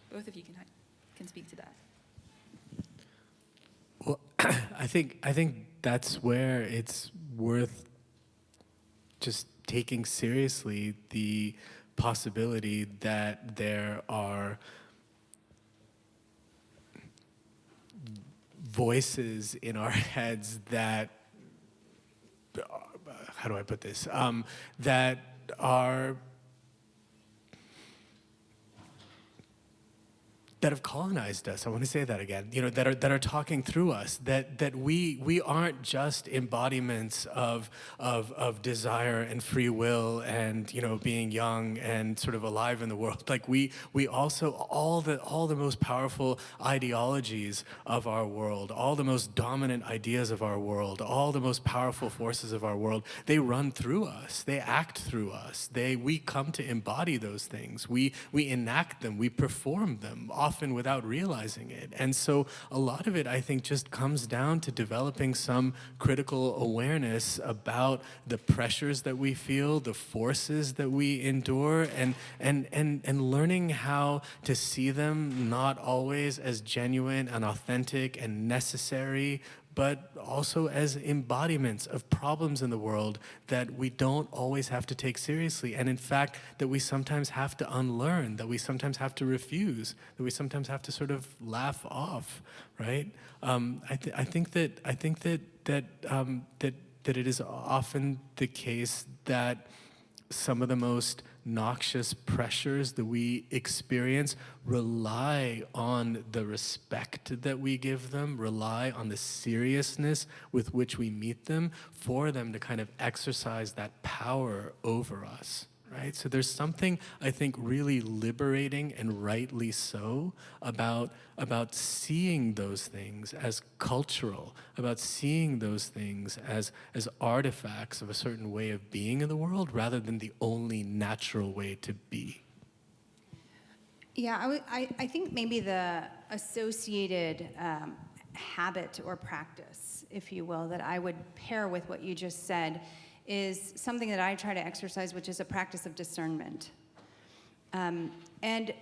Both of you can speak to that. Well, I think that's where it's worth just taking seriously the possibility that there are voices in our heads that, how do I put this, that have colonized us. I want to say that again. That are talking through us. That we aren't just embodiments of desire and free will and being young and sort of alive in the world. Like we also all the most powerful ideologies of our world, all the most dominant ideas of our world, all the most powerful forces of our world. They run through us. They act through us. We come to embody those things. We enact them. We perform them, often without realizing it. And so a lot of it, I think, just comes down to developing some critical awareness about the pressures that we feel, the forces that we endure, and learning how to see them not always as genuine and authentic and necessary, but also as embodiments of problems in the world that we don't always have to take seriously. And in fact, that we sometimes have to unlearn, that we sometimes have to refuse, that we sometimes have to sort of laugh off, right? I think that it is often the case that some of the most noxious pressures that we experience rely on the respect that we give them, rely on the seriousness with which we meet them, for them to kind of exercise that power over us. Right? So there's something, I think, really liberating, and rightly so, about seeing those things as cultural, about seeing those things as artifacts of a certain way of being in the world, rather than the only natural way to be. Yeah, I think maybe the associated habit or practice, if you will, that I would pair with what you just said is something that I try to exercise, which is a practice of discernment. And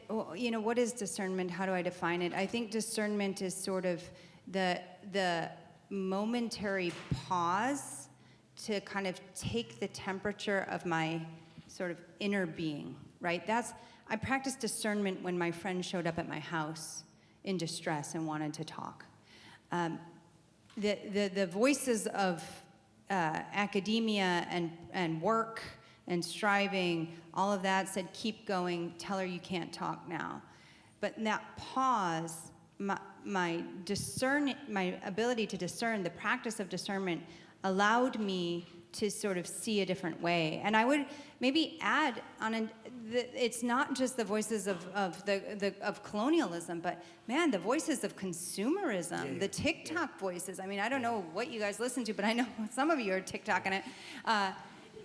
what is discernment? How do I define it? I think discernment is sort of the momentary pause to kind of take the temperature of my sort of inner being, right? I practiced discernment when my friend showed up at my house in distress and wanted to talk. the voices of academia and work and striving, all of that said, keep going, tell her you can't talk now. But in that pause, my ability to discern, the practice of discernment, allowed me to sort of see a different way. And I would maybe add on, it's not just the voices of colonialism, but man, the voices of consumerism, the TikTok voices. I mean, I don't know what you guys listen to, but I know some of you are TikToking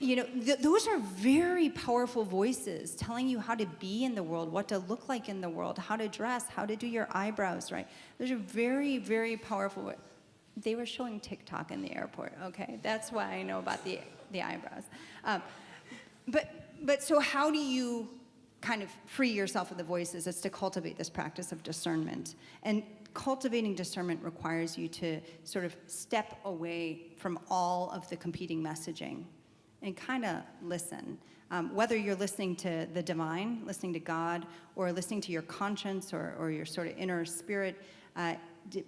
it. Those are very powerful voices telling you how to be in the world, what to look like in the world, how to dress, how to do your eyebrows, right? Those are very, very powerful. They were showing TikTok in the airport, okay? That's why I know about the eyebrows. But so how do you kind of free yourself of the voices? It's to cultivate this practice of discernment. And cultivating discernment requires you to sort of step away from all of the competing messaging and kind of listen. Whether you're listening to the divine, listening to God, or listening to your conscience or your sort of inner spirit,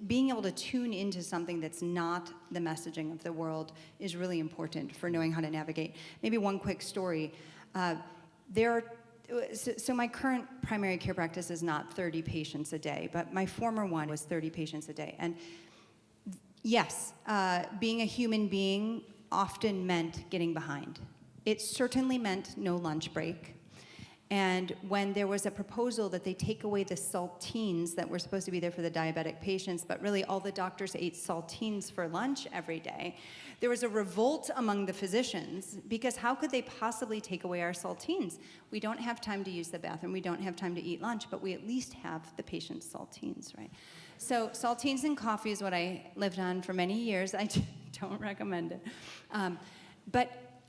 being able to tune into something that's not the messaging of the world is really important for knowing how to navigate. Maybe one quick story. So my current primary care practice is not 30 patients a day, but my former one was 30 patients a day. And yes, being a human being often meant getting behind. It certainly meant no lunch break. And when there was a proposal that they take away the saltines that were supposed to be there for the diabetic patients, but really all the doctors ate saltines for lunch every day, there was a revolt among the physicians, because how could they possibly take away our saltines? We don't have time to use the bathroom, we don't have time to eat lunch, but we at least have the patient's saltines, right? So saltines and coffee is what I lived on for many years. I don't recommend it.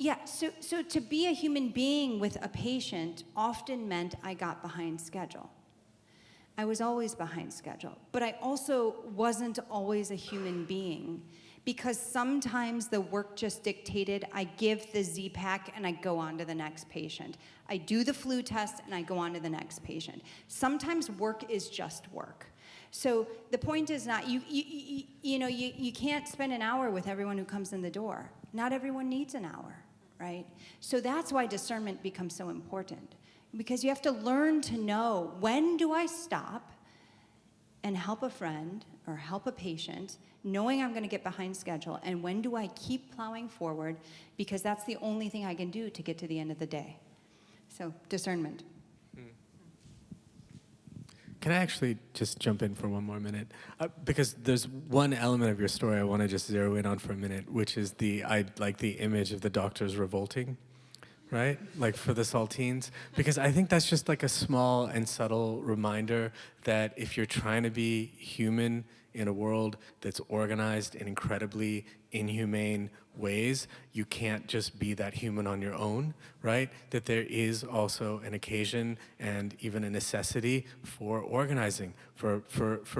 Yeah, so to be a human being with a patient often meant I got behind schedule. I was always behind schedule, but I also wasn't always a human being, because sometimes the work just dictated I give the Z-Pack and I go on to the next patient. I do the flu test and I go on to the next patient. Sometimes work is just work. So the point is not, you can't spend an hour with everyone who comes in the door. Not everyone needs an hour. Right? So that's why discernment becomes so important, because you have to learn to know, when do I stop and help a friend or help a patient, knowing I'm going to get behind schedule, and when do I keep plowing forward, because that's the only thing I can do to get to the end of the day. So discernment. Can I actually just jump in for one more minute? Because there's one element of your story I want to just zero in on for a minute, which is the image of the doctors revolting, right? Like for the saltines. Because I think that's just like a small and subtle reminder that if you're trying to be human in a world that's organized in incredibly inhumane ways, you can't just be that human on your own, right? That there is also an occasion and even a necessity for organizing, for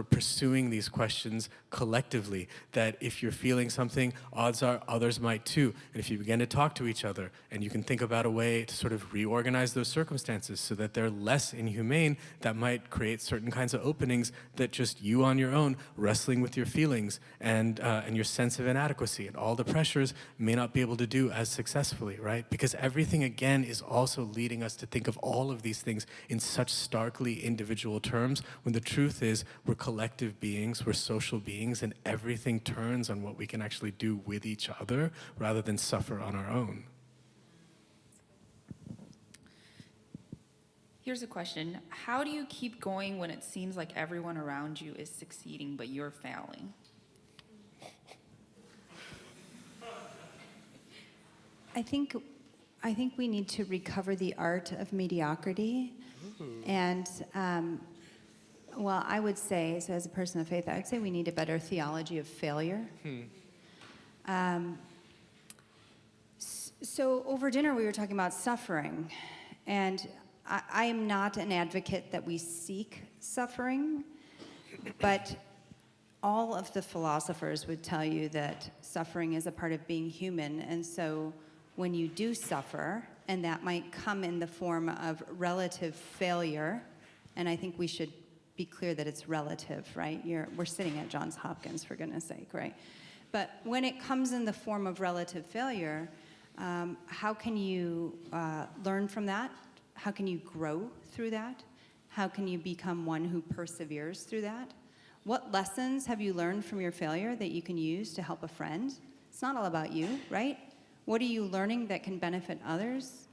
pursuing these questions collectively, that if you're feeling something, odds are others might too. And if you begin to talk to each other and you can think about a way to sort of reorganize those circumstances so that they're less inhumane, that might create certain kinds of openings that just you on your own, wrestling with your feelings and your sense of inadequacy and all the pressures, may not be able to do as successfully, right? Because everything, again, is also leading us to think of all of these things in such starkly individual terms, when the truth is we're collective beings, we're social beings, and everything turns on what we can actually do with each other rather than suffer on our own. Here's a question. How do you keep going when it seems like everyone around you is succeeding but you're failing? I think we need to recover the art of mediocrity. Ooh. And, well, I would say, so as a person of faith, I'd say we need a better theology of failure. So over dinner, we were talking about suffering. And I am not an advocate that we seek suffering, but all of the philosophers would tell you that suffering is a part of being human. And so when you do suffer, and that might come in the form of relative failure, and I think we should be clear that it's relative, right? We're sitting at Johns Hopkins, for goodness sake, right? But when it comes in the form of relative failure, how can you learn from that? How can you grow through that? How can you become one who perseveres through that? What lessons have you learned from your failure that you can use to help a friend? It's not all about you, right? What are you learning that can benefit others?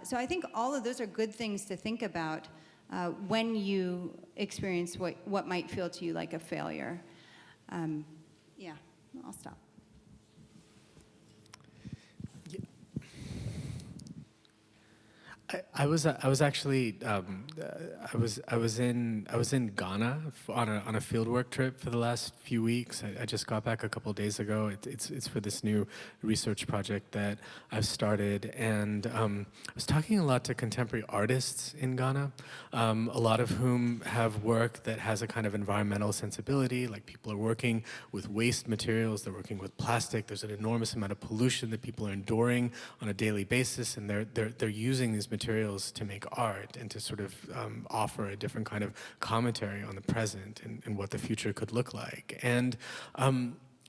So I think all of those are good things to think about when you experience what might feel to you like a failure. Yeah, I'll stop. I was actually I was in Ghana on a fieldwork trip for the last few weeks. I just got back a couple of days ago. It's for this new research project that I've started, and I was talking a lot to contemporary artists in Ghana, a lot of whom have work that has a kind of environmental sensibility. Like, people are working with waste materials, they're working with plastic. There's an enormous amount of pollution that people are enduring on a daily basis, and they're using these materials to make art and to sort of offer a different kind of commentary on the present and what the future could look like. And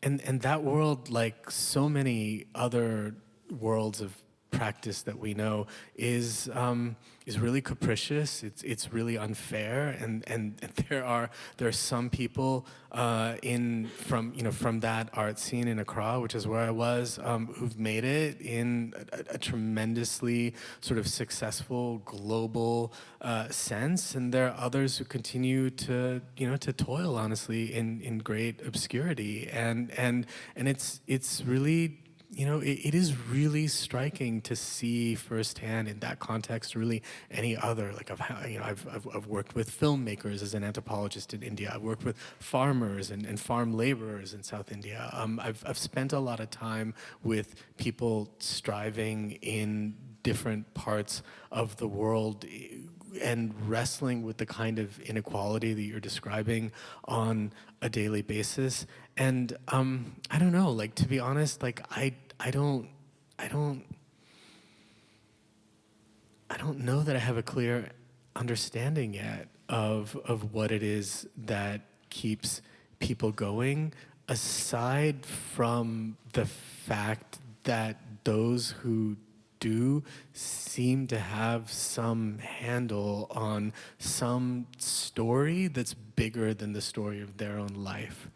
that world, like so many other worlds of practice that we know, is really capricious. It's really unfair, and there are some people from that art scene in Accra, which is where I was, who've made it in a tremendously sort of successful global sense, and there are others who continue to toil honestly in great obscurity, and it's really. It is really striking to see firsthand in that context, really any other. Like, I've worked with filmmakers as an anthropologist in India. I've worked with farmers and farm laborers in South India. I've spent a lot of time with people striving in different parts of the world and wrestling with the kind of inequality that you're describing on a daily basis. And I don't know, like, to be honest, like, I don't know that I have a clear understanding yet of what it is that keeps people going, aside from the fact that those who do seem to have some handle on some story that's bigger than the story of their own life.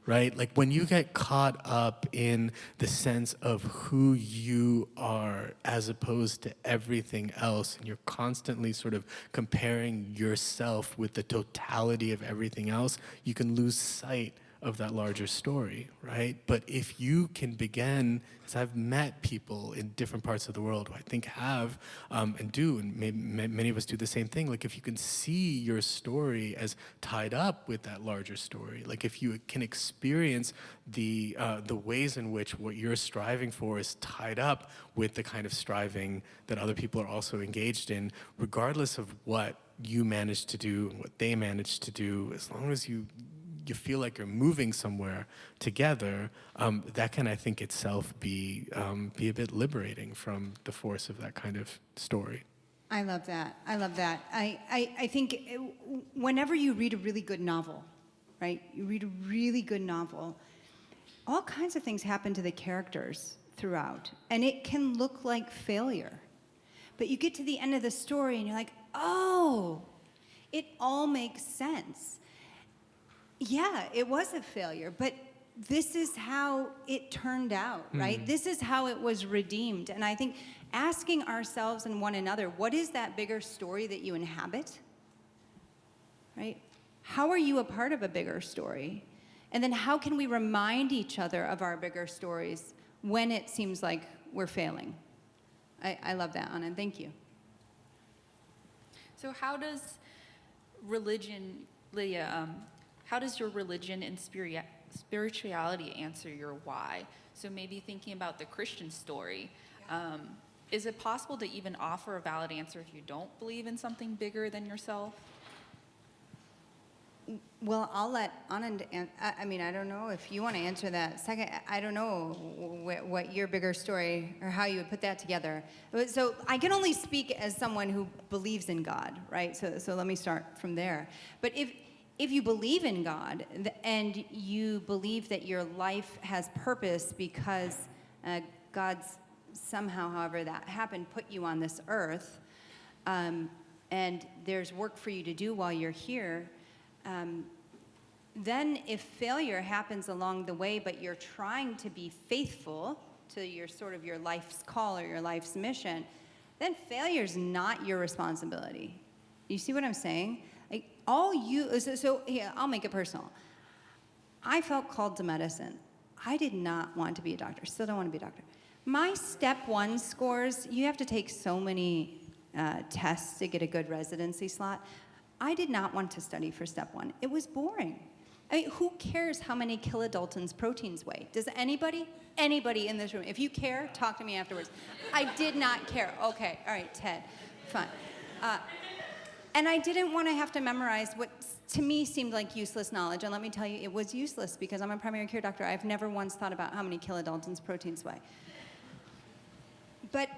Right? Like, when you get caught up in the sense of who you are as opposed to everything else, and you're constantly sort of comparing yourself with the totality of everything else, you can lose sight of that larger story, right? But if you can begin, as I've met people in different parts of the world who I think have and do, and many of us do the same thing, like, if you can see your story as tied up with that larger story, like if you can experience the ways in which what you're striving for is tied up with the kind of striving that other people are also engaged in, regardless of what you manage to do and what they manage to do, as long as you feel like you're moving somewhere together, that can, I think, itself be a bit liberating from the force of that kind of story. I love that. I think whenever you read a really good novel, right? You read a really good novel, all kinds of things happen to the characters throughout, and it can look like failure. But you get to the end of the story and you're like, oh, it all makes sense. Yeah, it was a failure, but this is how it turned out, right? This is how it was redeemed. And I think asking ourselves and one another, what is that bigger story that you inhabit? Right? How are you a part of a bigger story? And then how can we remind each other of our bigger stories when it seems like we're failing? I love that, Anand. Thank you. So how does religion, Lydia, how does your religion and spirituality answer your why? So maybe thinking about the Christian story, is it possible to even offer a valid answer if you don't believe in something bigger than yourself? Well, I'll let Anand, I mean, I don't know if you want to answer that second. I don't know what your bigger story or how you would put that together. So I can only speak as someone who believes in God, right? So let me start from there. But if you believe in God and you believe that your life has purpose because God's somehow, however that happened, put you on this earth, and there's work for you to do while you're here, then if failure happens along the way, but you're trying to be faithful to your sort of your life's call or your life's mission, then failure's not your responsibility. You see what I'm saying? Like so here, I'll make it personal. I felt called to medicine. I did not want to be a doctor, still don't want to be a doctor. My step 1 scores, you have to take so many tests to get a good residency slot. I did not want to study for step 1. It was boring. I mean, who cares how many kilodaltons proteins weigh? Does anybody in this room? If you care, talk to me afterwards. I did not care. Okay, all right, Ted, fine. And I didn't want to have to memorize what to me seemed like useless knowledge. And let me tell you, it was useless because I'm a primary care doctor. I've never once thought about how many kilodaltons proteins weigh. But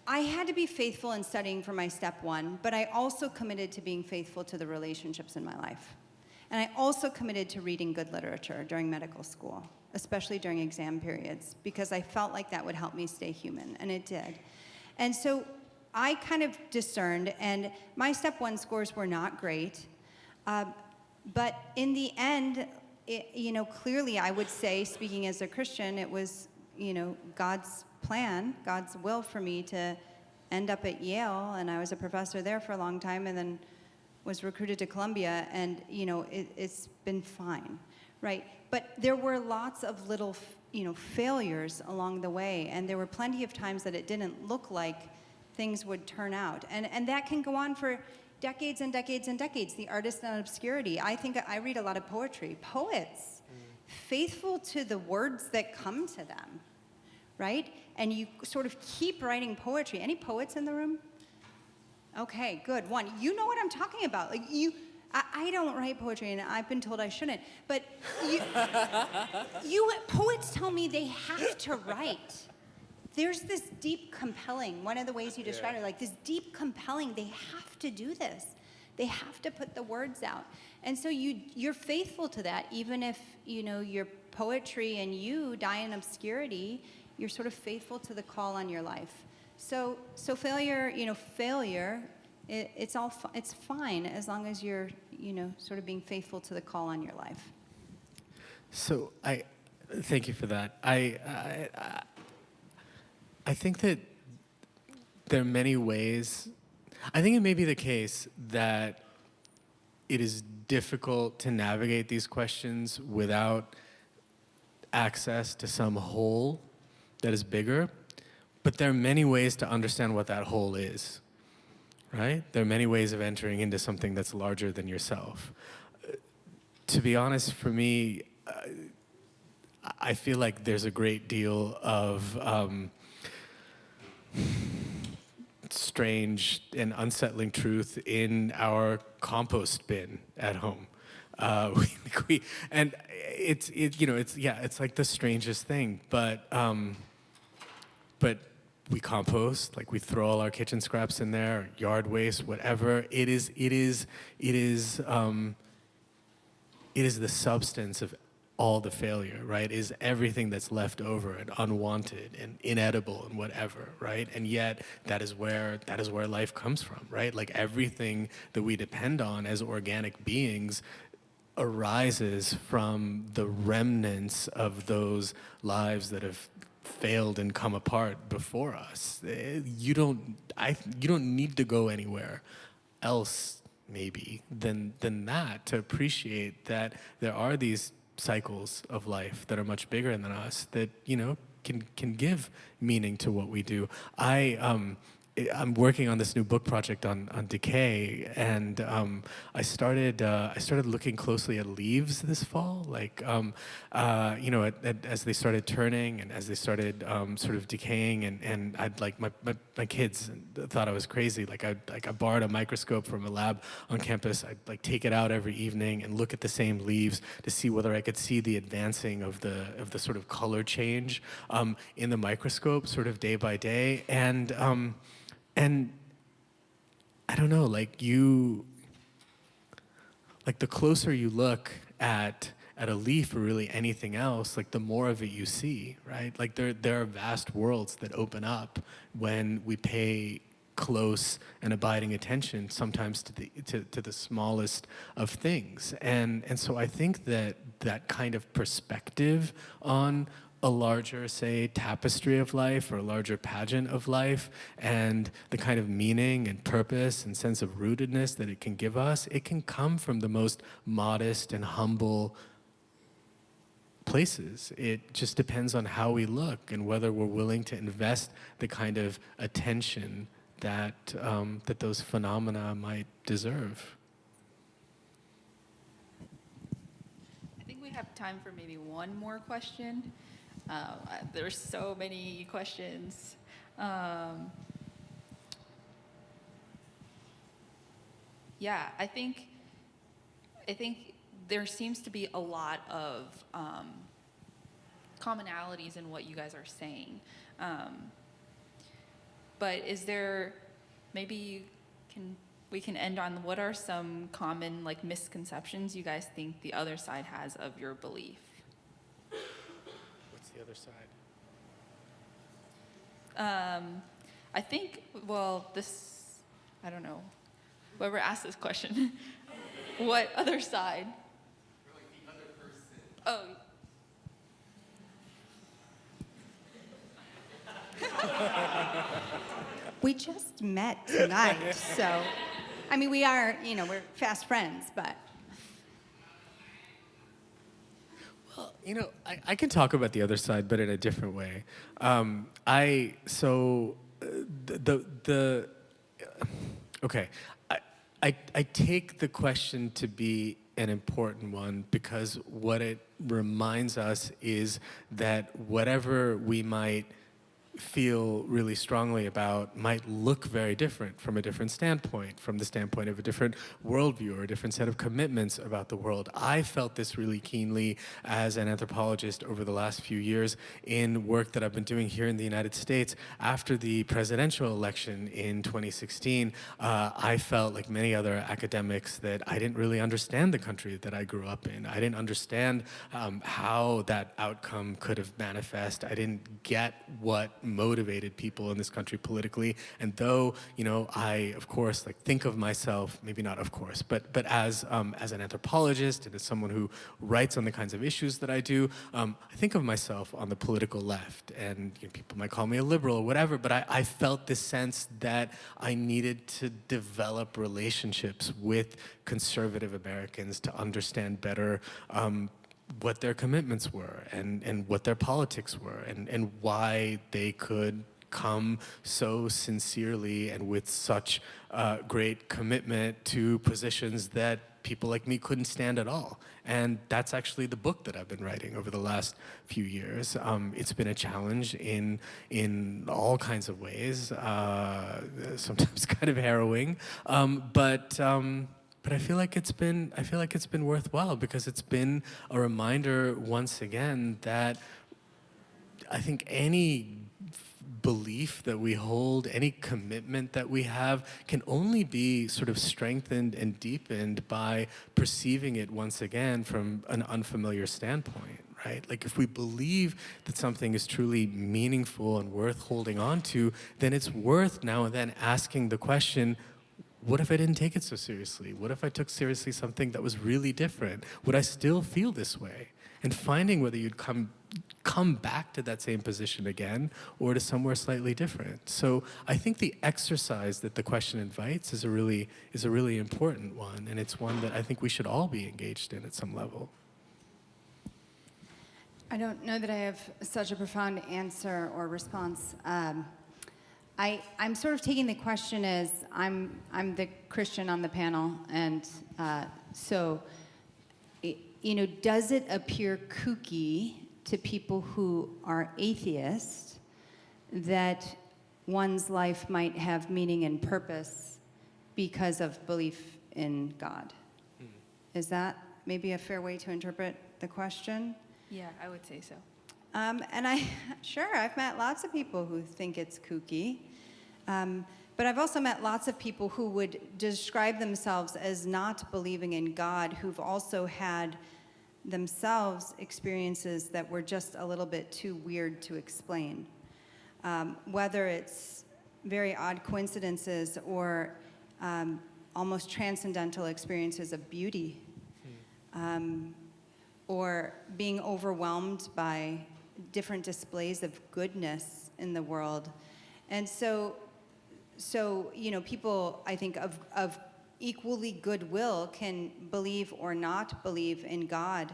I had to be faithful in studying for my step 1, but I also committed to being faithful to the relationships in my life. And I also committed to reading good literature during medical school, especially during exam periods, because I felt like that would help me stay human, and it did. And so I kind of discerned, and my step 1 scores were not great, but in the end, clearly I would say, speaking as a Christian, it was, God's plan, God's will for me to end up at Yale, and I was a professor there for a long time, and then was recruited to Columbia, and it's been fine, right? But there were lots of little, failures along the way, and there were plenty of times that it didn't look like things would turn out, and that can go on for decades and decades and decades. The artist in obscurity. I think I read a lot of poetry. Poets, faithful to the words that come to them, right? And you sort of keep writing poetry. Any poets in the room? Okay, good. One. You know what I'm talking about. Like I don't write poetry, and I've been told I shouldn't. But poets tell me they have to write. There's this deep compelling, one of the ways you described it, like this deep compelling, they have to do this. They have to put the words out. And so you're faithful to that, even if, your poetry and you die in obscurity, you're sort of faithful to the call on your life. So failure, it's fine as long as you're, sort of being faithful to the call on your life. So thank you for that. I think that there are many ways. I think it may be the case that it is difficult to navigate these questions without access to some whole that is bigger, but there are many ways to understand what that whole is, right? There are many ways of entering into something that's larger than yourself. To be honest, for me, I feel like there's a great deal of strange and unsettling truth in our compost bin at home. It's like the strangest thing, but we compost, like we throw all our kitchen scraps in there, yard waste, whatever. It is the substance of all the failure, right? Is everything that's left over and unwanted and inedible and whatever, right? And yet that is where life comes from, right? Like everything that we depend on as organic beings arises from the remnants of those lives that have failed and come apart before us. You don't need to go anywhere else maybe than that to appreciate that there are these cycles of life that are much bigger than us that can give meaning to what we do. I'm working on this new book project on decay, and I started looking closely at leaves this fall, like as they started turning and as they started sort of decaying, and I'd like my kids thought I was crazy. Like I borrowed a microscope from a lab on campus. I'd like take it out every evening and look at the same leaves to see whether I could see the advancing of the sort of color change in the microscope, sort of day by day, and I don't know, like like the closer you look at a leaf or really anything else, like the more of it you see, right? Like there are vast worlds that open up when we pay close and abiding attention sometimes to the smallest of things. And so I think that kind of perspective on a larger, say, tapestry of life or a larger pageant of life, and the kind of meaning and purpose and sense of rootedness that it can give us, it can come from the most modest and humble places. It just depends on how we look and whether we're willing to invest the kind of attention that that those phenomena might deserve. I think we have time for maybe one more question. There's so many questions. Yeah, I think there seems to be a lot of commonalities in what you guys are saying. But is there, maybe we can end on what are some common like misconceptions you guys think the other side has of your belief? What's the other side? I think, well, I don't know, whoever asked this question, what other side? Or like the other person. Oh. We just met tonight, so, I mean, we are, we're fast friends, but. Well, I can talk about the other side, but in a different way. Okay, I take the question to be an important one because what it reminds us is that whatever we might feel really strongly about might look very different from a different standpoint, from the standpoint of a different worldview or a different set of commitments about the world. I felt this really keenly as an anthropologist over the last few years in work that I've been doing here in the United States. After the presidential election in 2016, I felt like many other academics that I didn't really understand the country that I grew up in. I didn't understand how that outcome could have manifest. I didn't get what motivated people in this country politically. And though, I, of course, think of myself, maybe not of course, but as an anthropologist and as someone who writes on the kinds of issues that I do, I think of myself on the political left. And people might call me a liberal or whatever, but I felt this sense that I needed to develop relationships with conservative Americans to understand better what their commitments were and what their politics were and why they could come so sincerely and with such great commitment to positions that people like me couldn't stand at all. And that's actually the book that I've been writing over the last few years. It's been a challenge in all kinds of ways, sometimes kind of harrowing, but I feel like it's been worthwhile because it's been a reminder once again that I think any belief that we hold, any commitment that we have can only be sort of strengthened and deepened by perceiving it once again from an unfamiliar standpoint, right? Like if we believe that something is truly meaningful and worth holding on to, then it's worth now and then asking the question, what if I didn't take it so seriously? What if I took seriously something that was really different? Would I still feel this way? And finding whether you'd come back to that same position again or to somewhere slightly different. So I think the exercise that the question invites is a really important one, and it's one that I think we should all be engaged in at some level. I don't know that I have such a profound answer or response. I'm sort of taking the question as I'm the Christian on the panel, and so does it appear kooky to people who are atheists that one's life might have meaning and purpose because of belief in God? Is that maybe a fair way to interpret the question? Yeah, I would say so. And I've met lots of people who think it's kooky. But I've also met lots of people who would describe themselves as not believing in God, who've also had themselves experiences that were just a little bit too weird to explain. Whether it's very odd coincidences or almost transcendental experiences of beauty, or being overwhelmed by different displays of goodness in the world. And so people, I think, of equally goodwill can believe or not believe in God.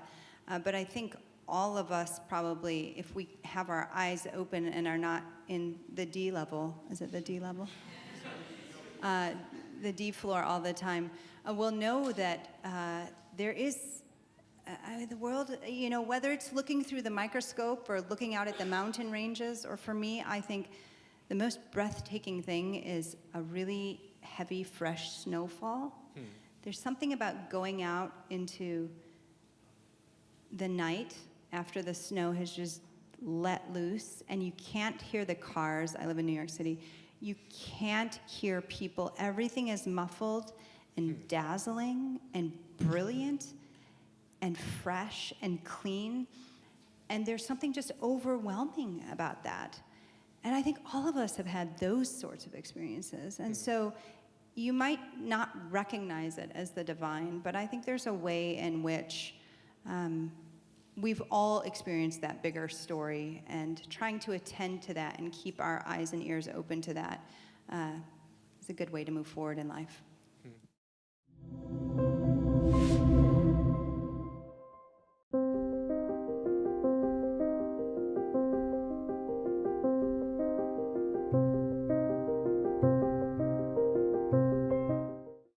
But I think all of us probably, if we have our eyes open and are not in the D level, is it the D level? The D floor all the time, will know that there is the world, whether it's looking through the microscope or looking out at the mountain ranges, or for me, I think the most breathtaking thing is a really heavy, fresh snowfall. There's something about going out into the night after the snow has just let loose, and you can't hear the cars. I live in New York City. You can't hear people. Everything is muffled and dazzling and brilliant and fresh and clean. And there's something just overwhelming about that. And I think all of us have had those sorts of experiences. And so you might not recognize it as the divine, but I think there's a way in which we've all experienced that bigger story, and trying to attend to that and keep our eyes and ears open to that is a good way to move forward in life.